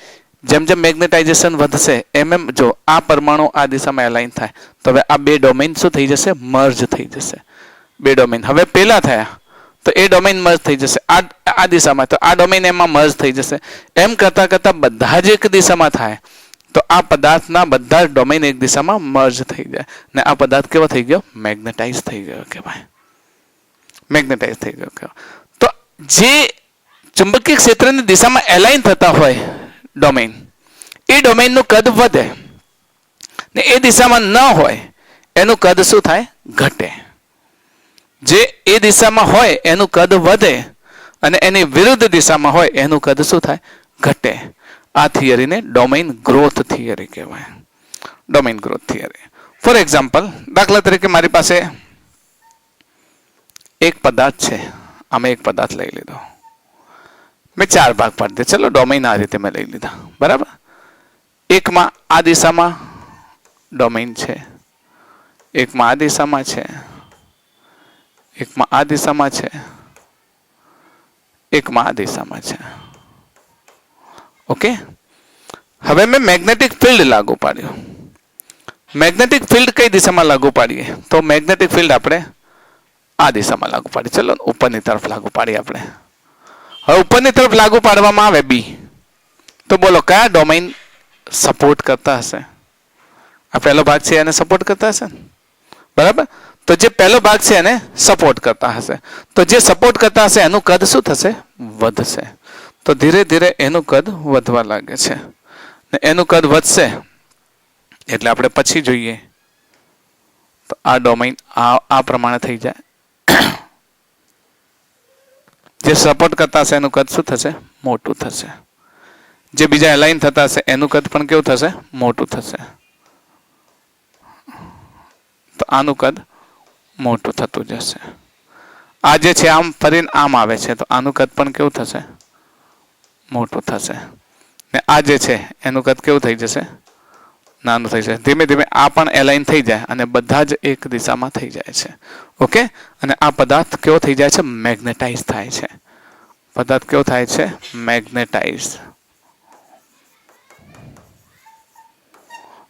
જેમ જેમ મેગ્નેટાઇઝેશન વધશે એમ એમ જો આ પરમાણુ આ દિશામાં એલાઇન થાય તો હવે આ બે ડોમેઇન શું થઈ જશે? મર્જ થઈ જશે. બે ડોમેઇન હવે પેલા થયા તો એ ડોમેઇન મર્જ થઈ જશે આ દિશામાં, તો આ ડોમેઇન એમાં મર્જ થઈ જશે. એમ કરતા કરતા બધા જ એક દિશામાં થાય તો આ પદાર્થના બધા ડોમેન એક દિશામાં મર્જ થઈ જાય ને આ પદાર્થ કેવો થઈ ગયો? મેગ્નેટાઇઝ થઈ ગયો કહેવાય. મેગ્નેટાઇઝ થઈ ગયો કહેવાય. તો જે ચુંબકીય ક્ષેત્રની દિશામાં એલાઇન થતા હોય ડોમેન, એ ડોમેનનું કદ વધે ને એ દિશામાં ન હોય એનું કદ શું થાય? ઘટે. જે એ દિશામાં હોય એનું કદ વધે અને એની વિરુદ્ધ દિશામાં હોય એનું કદ શું થાય? ઘટે. આ થિયરીને ડોમેઇન ગ્રોથ થિયરી કહેવાય. Domain growth theory. For example, દાખલા તરીકે મારી પાસે એક પદાર્થ છે. અમે એક પદાર્થ લઈ લીધો, મેં 4 ભાગ પાડી દીધા. ચલો ડોમેઇન આ રીતે મેં લઈ લીધા, બરાબર. એકમાં આ દિશામાં ડોમેઇન છે, એકમાં આ દિશામાં છે, એકમાં આ દિશામાં છે, એકમાં આ દિશામાં છે. ઓકે. હવે મેં મેગ્નેટિક ફિલ્ડ લાગુ પાડ્યું. મેગ્નેટિક ફિલ્ડ કઈ દિશામાં લાગુ પાડીએ? તો મેગ્નેટિક ફિલ્ડ આપણે આ દિશામાં લાગુ પાડીએ. ચલો ઉપરની તરફ લાગુ પાડીએ આપણે. હવે ઉપરની તરફ લાગુ પાડવામાં આવે બી, તો બોલો કયા ડોમેઇન સપોર્ટ કરતા હશે? આ પહેલો ભાગ છે એને સપોર્ટ કરતા હશે, બરાબર. તો જે પહેલો ભાગ છે એને સપોર્ટ કરતા હશે. તો જે સપોર્ટ કરતા હશે એનું કદ શું થશે? વધશે. તો ધીરે ધીરે એનું કદ વધવા લાગે છે ને એનું કદ વધશે એટલે આપણે પછી જોઈએ તો આ ડોમેઇન આ પ્રમાણે થઈ જાય. જે સપોર્ટ કરતા હશે એનું કદ શું થશે? મોટું થશે. જે બીજા એલાઇન થતા હશે એનું કદ પણ કેવું થશે? મોટું થશે. તો આનું કદ મોટું થતું જશે. આ જે છે આમ ફરીને આમ આવે છે તો આનું કદ પણ કેવું થશે? મોટું થશે. ને આ જે છે એનું કદ કેવું થઈ જશે? નાનું થઈ જશે. ધીમે ધીમે આ પણ એલાઇન થઈ જાય અને બધા જ એક દિશામાં થઈ જાય છે. ઓકે. અને આ પદાર્થ કેવો થઈ જાય છે? મેગ્નેટાઇઝ થાય છે. પદાર્થ કેવો થાય છે? મેગ્નેટાઇઝ.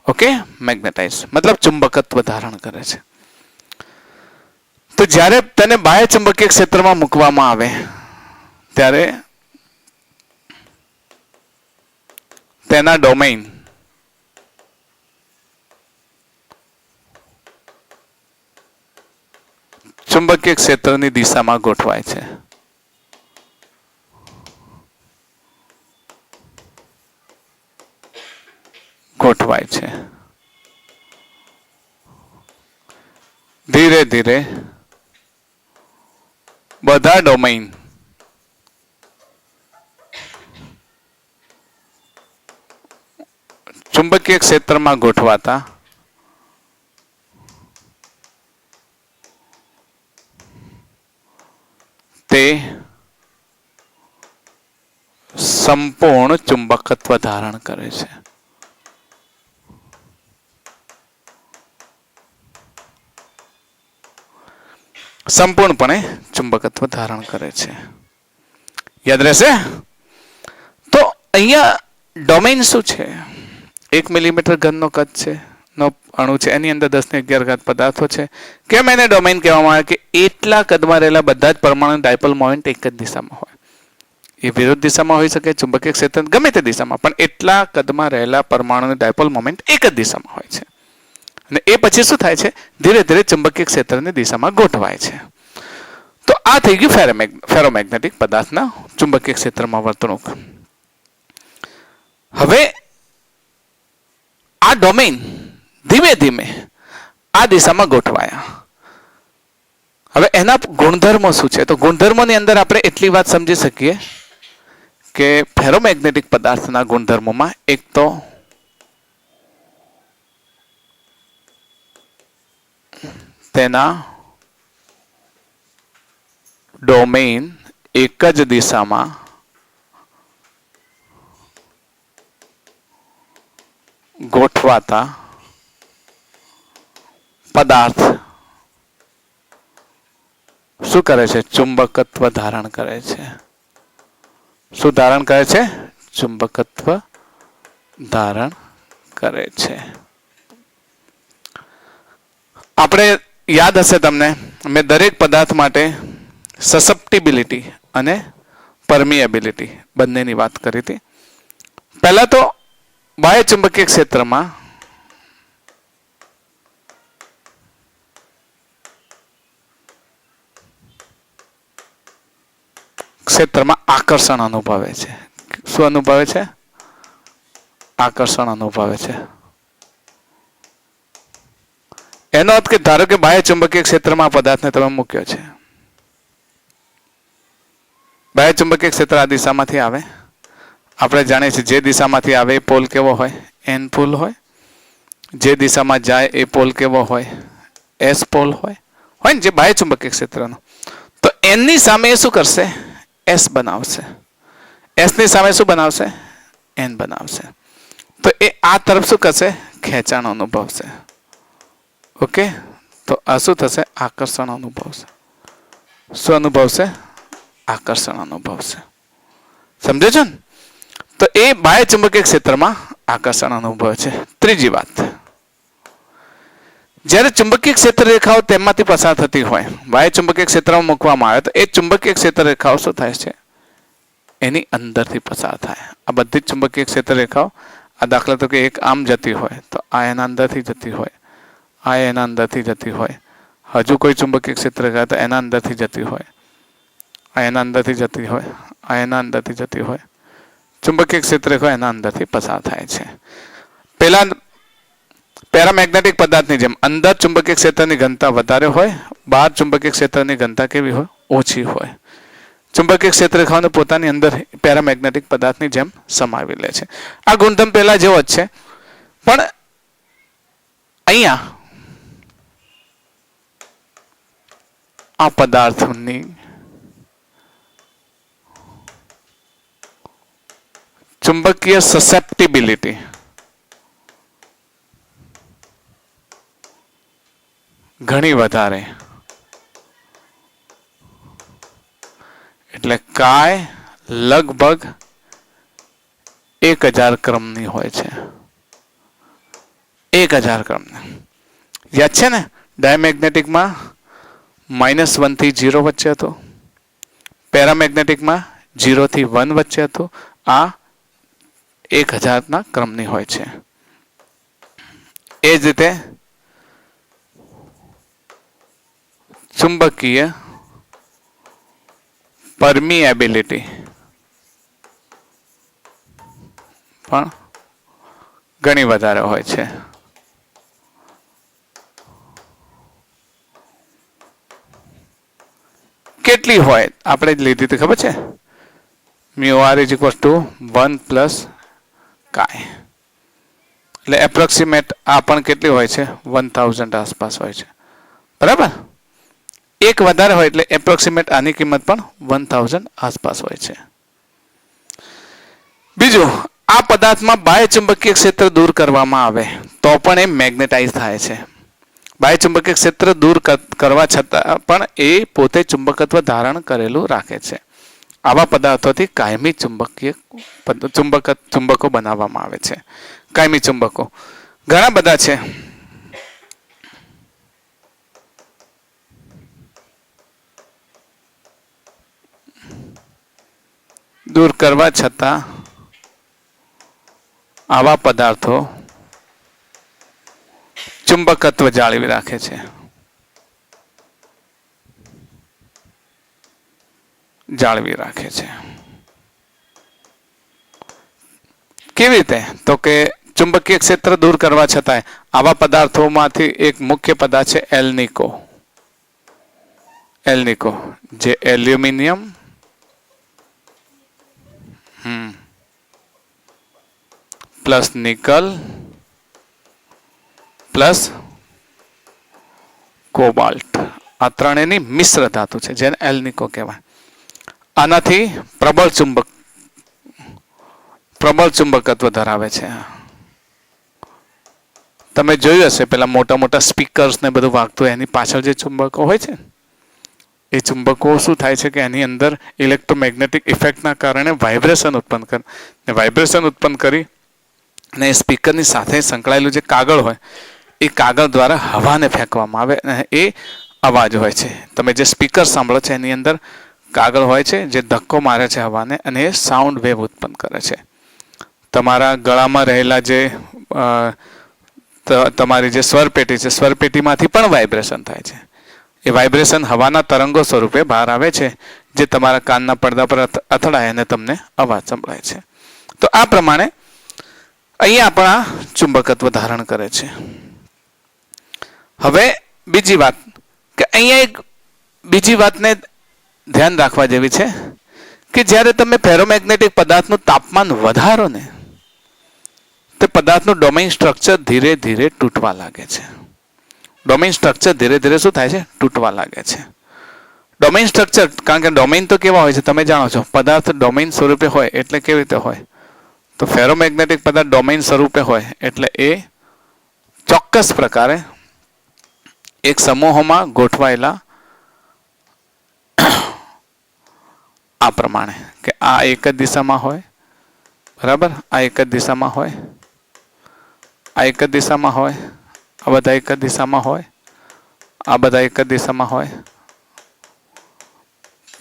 ઓકે. મેગ્નેટાઇઝ મતલબ ચુંબકત્વ ધારણ કરે છે. તો જ્યારે તેને બાહ્ય ચુંબકીય ક્ષેત્રમાં મૂકવામાં આવે ત્યારે તેના ડોમેઇન ચુંબકીય ક્ષેત્રની દિશામાં ગોઠવાય છે. ધીરે ધીરે બધા ડોમેઇન ચુંબકીય ક્ષેત્રમાં ગોઠવાતા તે સંપૂર્ણ ચુંબકત્વ ધારણ કરે છે. સંપૂર્ણપણે ચુંબકત્વ ધારણ કરે છે. યાદ રહેશે? તો અહીંયા ડોમેઇન શું છે? 1 મિલીમીટર ઘનનો કદ છે નો અણુ છે, એની અંદર 10⁻11 પદાર્થો છે. કેમ એને ડોમેઇન કહેવામાં આવે? કે એટલા કદમાં રહેલા બધા જ પરમાણુ ડાયપોલ મોમેન્ટ એક જ દિશામાં હોય. એ વિરુદ્ધ દિશામાં હોઈ શકે, ચુંબકીય ક્ષેત્ર ગમે તે દિશામાં, પણ એટલા કદમાં રહેલા પરમાણુની ડાયપોલ મોમેન્ટ એક જ દિશામાં હોય છે. અને એ પછી શું થાય છે? ધીરે ધીરે ચુંબકીય ક્ષેત્રની દિશામાં ગોઠવાય છે. તો આ થઈ ગયું ફેરોમેગ્નેટિક પદાર્થના ચુંબકીય ક્ષેત્રમાં વર્તણૂક. હવે આ ડોમેઇન ધીમે ધીમે આ દિશામાં ગોઠવાયા. હવે એના ગુણધર્મો શું છે? તો ગુણધર્મોની અંદર આપણે એટલી વાત સમજી શકીએ કે ફેરોમેગ્નેટિક પદાર્થના ગુણધર્મોમાં એક તો તેના ડોમેઇન એક જ દિશામાં ગોઠવાતા પદાર્થ શું કરે છે? ચુંબકત્વ ધારણ કરે છે. શું ધારણ કરે છે? ચુંબકત્વ ધારણ કરે છે. આપણે યાદ હશે તમને, મેં દરેક પદાર્થ માટે સસેપ્ટિબિલિટી અને પરમિએબિલિટી બંનેની વાત કરી હતી. પહેલા તો બાહ્ય ચુંબકીય ક્ષેત્રમાં આકર્ષણ અનુભવે છે. શું અનુભવે છે? આકર્ષણ અનુભવે છે. એનો અર્થ કે ધારો કે બાહ્ય ચુંબકીય ક્ષેત્રમાં આ પદાર્થને તમે મૂક્યો છે. બાહ્ય ચુંબકીય ક્ષેત્ર આ દિશામાંથી આવે. આપણે જાણીએ છીએ જે દિશામાંથી આવે એ પોલ કેવો હોય? એન પોલ હોય. જે દિશામાં જાય એ પોલ કેવો હોય? એસ પોલ હોય ને, જે બાહ્ય ચુંબકીય ક્ષેત્રનો. તો એનની સામે એ શું કરશે? એસ બનાવશે. એસની સામે શું બનાવશે? એન બનાવશે. તો એ આ તરફ શું કરશે? ખેંચાણ અનુભવશે. ઓકે, તો આ શું થશે? આકર્ષણ અનુભવશે. શું અનુભવશે? આકર્ષણ અનુભવશે. સમજો છો ને? તો એ બાહ્ય ચુંબકીય ક્ષેત્રમાં આકર્ષણ અનુભવે છે. ત્રીજી વાત, જ્યારે ચુંબકીય ક્ષેત્ર રેખાઓ તેમાંથી પસાર થતી હોય, બાહ્ય ચુંબકીય ક્ષેત્રમાં મૂકવામાં આવે તો એ ચુંબકીય ક્ષેત્ર રેખાઓ શું થાય છે? એની અંદરથી પસાર થાય. આ બધી જ ચુંબકીય ક્ષેત્ર રેખાઓ, આ દાખલા તો કે એક આમ જતી હોય તો આ એના અંદરથી જતી હોય, આ એના અંદરથી જતી હોય. હજુ કોઈ ચુંબકીય ક્ષેત્ર રેખા તો એના અંદરથી જતી હોય, આ એના અંદરથી જતી હોય, આ એના અંદરથી જતી હોય. ચુંબકીય ક્ષેત્ર રેખા એના અંદરથી પસાર થાય છે. પહેલા પેરામેગ્નેટિક પદાર્થની જેમ અંદર ચુંબકીય ક્ષેત્રની ઘનતા વધારે હોય, બહાર ચુંબકીય ક્ષેત્રની ઘનતા કેવી હોય? ઓછી હોય. ચુંબકીય ક્ષેત્ર રેખાઓને પોતાની અંદર પેરામેગ્નેટિક પદાર્થની જેમ સમાવી લે છે. આ ગુણધર્મ પહેલા જેવો જ છે, પણ અહીંયા આ પદાર્થની ચુંબકીય સસેપ્ટિબિલિટી ઘણી વધારે, એટલે કાય લગભગ 1000 ક્રમની હોય છે. 1000 ક્રમની. યાદ છે ને? ડાયમેગ્નેટિકમાં -1 થી 0 વચ્ચે હતો, પેરામેગ્નેટિકમાં 0 થી 1 વચ્ચે હતો. આ 1000ના ક્રમની હોય છે. એ જ રીતે ચુંબકીય પરમિએબિલિટી પણ ઘણી વધારે હોય છે. કેટલી હોય? આપણે જ લીધી હતી, ખબર છે? μr = 1 + કાય. એટલે એપ્રોક્સિમેટ આ પણ કેટલી હોય છે? 1000 આસપાસ હોય છે. બરાબર? એક વધારે હોય એટલે એપ્રોક્સિમેટ આની કિંમત પણ 1000 આસપાસ હોય છે. બીજું, આ પદાર્થમાં બાહ્ય ચુંબકીય ક્ષેત્ર દૂર કરવામાં આવે તો પણ એ મેગ્નેટાઇઝ થાય છે. બાહ્ય ચુંબકીય ક્ષેત્ર દૂર કરવા છતાં પણ એ પોતે ચુંબકત્વ ધારણ કરેલું રાખે છે. આવા પદાર્થોથી કાયમી ચુંબકો બનાવવામાં આવે છે. કાયમી ચુંબકો ઘણા બધા છે. દૂર કરવા છતાં આવા પદાર્થો ચુંબકત્વ જાળવી રાખે છે. કેવી રીતે? તો કે ચુંબકીય ક્ષેત્ર દૂર કરવા છતાંય આવા પદાર્થોમાંથી એક મુખ્ય પદાર્થ છે એલ્નિકો. જે aluminium plus nickel plus cobalt, આ ત્રણેયની મિશ્ર ધાતુ છે જેને એલ્નિકો કહેવાય. આનાથી પ્રબળ ચુંબકત્વ ધરાવે છે. તમે જોયું હશે પેલા મોટા મોટા સ્પીકર્સ ને બધું વાગતું એની પાછળ જે ચુંબકો હોય છે, એ ચુંબકો શું થાય છે કે એની અંદર ઇલેક્ટ્રોમેગ્નેટિક ઇફેક્ટના કારણે વાઇબ્રેશન ઉત્પન્ન કરી અને એ સ્પીકરની સાથે સંકળાયેલું જે કાગળ હોય એ કાગળ દ્વારા હવાને ફેંકવામાં આવે અને એ અવાજ હોય છે. તમે જે સ્પીકર સાંભળો છો એની અંદર કાગળ હોય છે જે ધક્કો મારે છે હવાને અને એ સાઉન્ડ વેવ ઉત્પન્ન કરે છે. તમારા ગળામાં રહેલા જે તમારી જે સ્વરપેટી છે, સ્વરપેટીમાંથી પણ વાઇબ્રેશન થાય છે. એ વાઇબ્રેશન હવાના તરંગો સ્વરૂપે બહાર આવે છે, જે તમારા કાનના પડદા પર અથડાય અને તમને અવાજ સંભળાય છે. તો આ પ્રમાણે અહીંયા આપણા ચુંબકત્વ ધારણ કરે છે. હવે બીજી વાત કે અહીંયા એક બીજી વાતને ધ્યાન રાખવા જેવી છે કે જ્યારે તમે ફેરોમેગ્નેટિક પદાર્થનું તાપમાન વધારો ને, તે પદાર્થનું ડોમેઇન સ્ટ્રક્ચર ધીરે ધીરે તૂટવા લાગે છે. ડોમેઇન સ્ટ્રક્ચર ધીરે ધીરે શું થાય છે? તૂટવા લાગે છે. ડોમેઇન સ્ટ્રક્ચર, કારણ કે ડોમેઇન તો કેવા હોય છે તમે જાણો છો. પદાર્થ ડોમેઇન સ્વરૂપે હોય એટલે કેવી રીતે હોય? તો ફેરોમેગ્નેટિક પદાર્થ ડોમેઇન સ્વરૂપે હોય એટલે એ ચોક્કસ પ્રકારે એક સમૂહોમાં ગોઠવાયેલા આ પ્રમાણે કે આ એક જ દિશામાં હોય, બરાબર, આ એક જ દિશામાં હોય, આ એક જ દિશામાં હોય, આ બધા એક જ દિશામાં હોય, આ બધા એક જ દિશામાં હોય.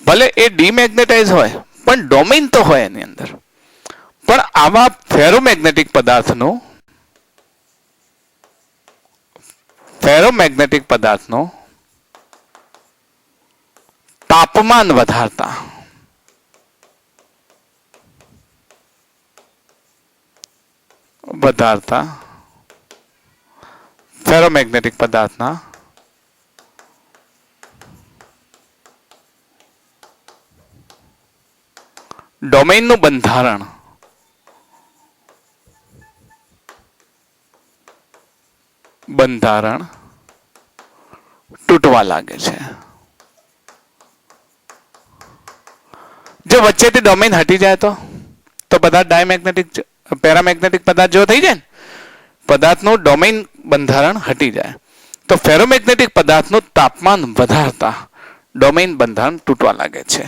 ભલે એ ડીમેગ્નેટાઇઝ હોય પણ ડોમેઇન તો હોય એની અંદર. પણ આવા ફેરોમેગ્નેટિક પદાર્થનું તાપમાન વધારતા ફેરોમેગ્નેટિક પદાર્થના ડોમેઇનનું બંધારણ તૂટવા લાગે છે. જો વચ્ચેથી ડોમેઇન હટી જાય તો પદાર્થ ડાયમેગ્નેટિક પેરામેગ્નેટિક પદાર્થ જેવો થઈ જાય ને, પદાર્થનું ડોમેઇન બંધારણ હટી જાય. તો ફેરોમેગ્નેટિક પદાર્થનું તાપમાન વધારતા ડોમેઇન બંધારણ તૂટવા લાગે છે.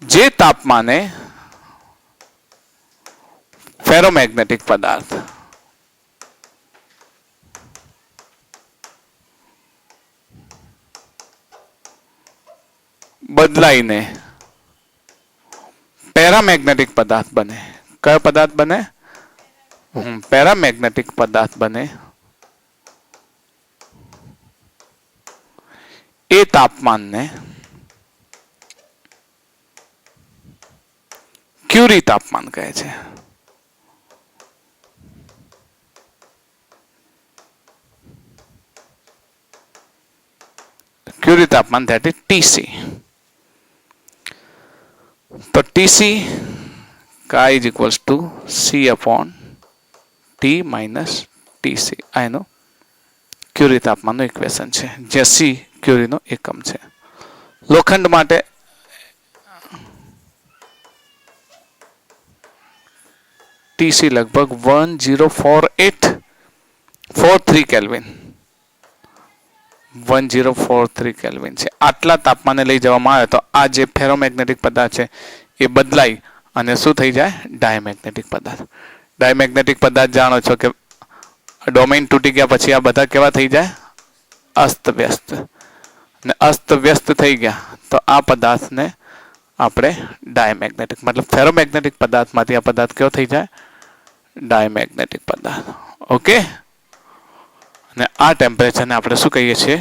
જે તાપમાને ફેરોમેગ્નેટિક પદાર્થ બદલાઈને પેરામેગ્નેટિક પદાર્થ બને. કયો પદાર્થ બને? પેરામેગ્નેટિક પદાર્થ બને. એ તાપમાનને ક્યુરી તાપમાન કહે છે. ક્યુરી તાપમાન, that is TC. તો TC I is equals to C upon T minus TC. આ એનો ક્યુરી તાપમાનનું ઇક્વેશન છે, જે C ક્યુરીનો એકમ છે. લોખંડ માટે TC લગભગ 104843 કેલ્વિન 1043 કેલ્વિન છે. આટલા તાપમાને લઈ જવામાં આવે તો આ જે ફેરોમેગ્નેટિક પદાર્થ છે એ બદલાઈ અને શું થઈ જાય? ડાયમેગ્નેટિક પદાર્થ. ડાયમેગ્નેટિક પદાર્થ જાણો છો કે ડોમેઇન તૂટી ગયા પછી આ બધા કેવા થઈ જાય? અસ્તવ્યસ્ત. ને અસ્તવ્યસ્ત થઈ ગયા તો આ પદાર્થને આપણે ડાયમેગ્નેટિક, મતલબ ફેરોમેગ્નેટિક પદાર્થમાંથી આ પદાર્થ કેવો થઈ જાય? ડાયમેગ્નેટિક પદાર્થ. ઓકે. અને આ ટેમ્પરેચરને આપણે શું કહીએ છીએ?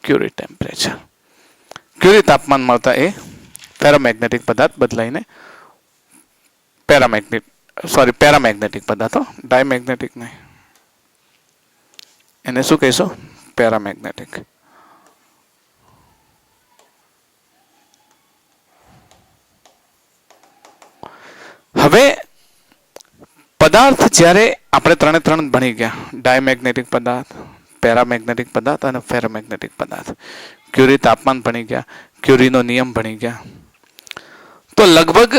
ક્યુરી ટેમ્પરેચર. ક્યુરી તાપમાન મળતા એ ફેરોમેગ્નેટિક પદાર્થ બદલાઈને પેરામેગ્નેટિક પદાર્થો, ડાયમેગ્નેટિક નહીં. એને શું કહીશું? પેરામેગ્નેટિક. હવે પદાર્થ જ્યારે આપણે ત્રણ ભણી ગયા, ડાયમેગ્નેટિક પદાર્થ, પેરામેગ્નેટિક પદાર્થ અને ફેરોમેગ્નેટિક પદાર્થ, ક્યુરી તાપમાન ભણી ગયા, ક્યુરીનો નિયમ ભણી ગયા, તો લગભગ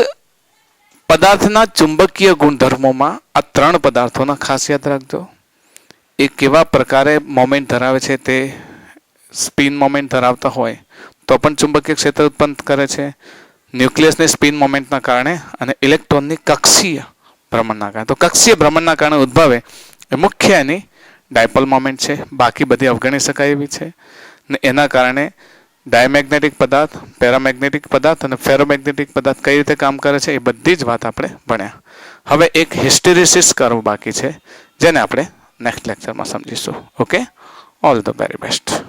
પદાર્થના ચુંબકીય ગુણધર્મોમાં આ ત્રણ પદાર્થોના ખાસ યાદ રાખજો. એ કેવા પ્રકારે મોમેન્ટ ધરાવે છે, તે સ્પિન મોમેન્ટ ધરાવતા હોય તો પણ ચુંબકીય ક્ષેત્ર ઉત્પન્ન કરે છે. ન્યુક્લિયસની સ્પિન મોમેન્ટના કારણે અને ઇલેક્ટ્રોનની કક્ષીય ભ્રમણના કારણે. તો કક્ષીય ભ્રમણના કારણે ઉદ્ભવે એ મુખ્ય એની ડાયપોલ મોમેન્ટ છે. બાકી બધી અવગણી શકાય એવી છે. ને એના કારણે ડાયમેગ્નેટિક પદાર્થ, પેરામેગ્નેટિક પદાર્થ અને ફેરોમેગ્નેટિક પદાર્થ કઈ રીતે કામ કરે છે એ બધી જ વાત આપણે ભણ્યા. હવે એક હિસ્ટેરિસિસ કર્વ બાકી છે જેને આપણે નેક્સ્ટ લેક્ચરમાં સમજીશું. Okay, all the very best.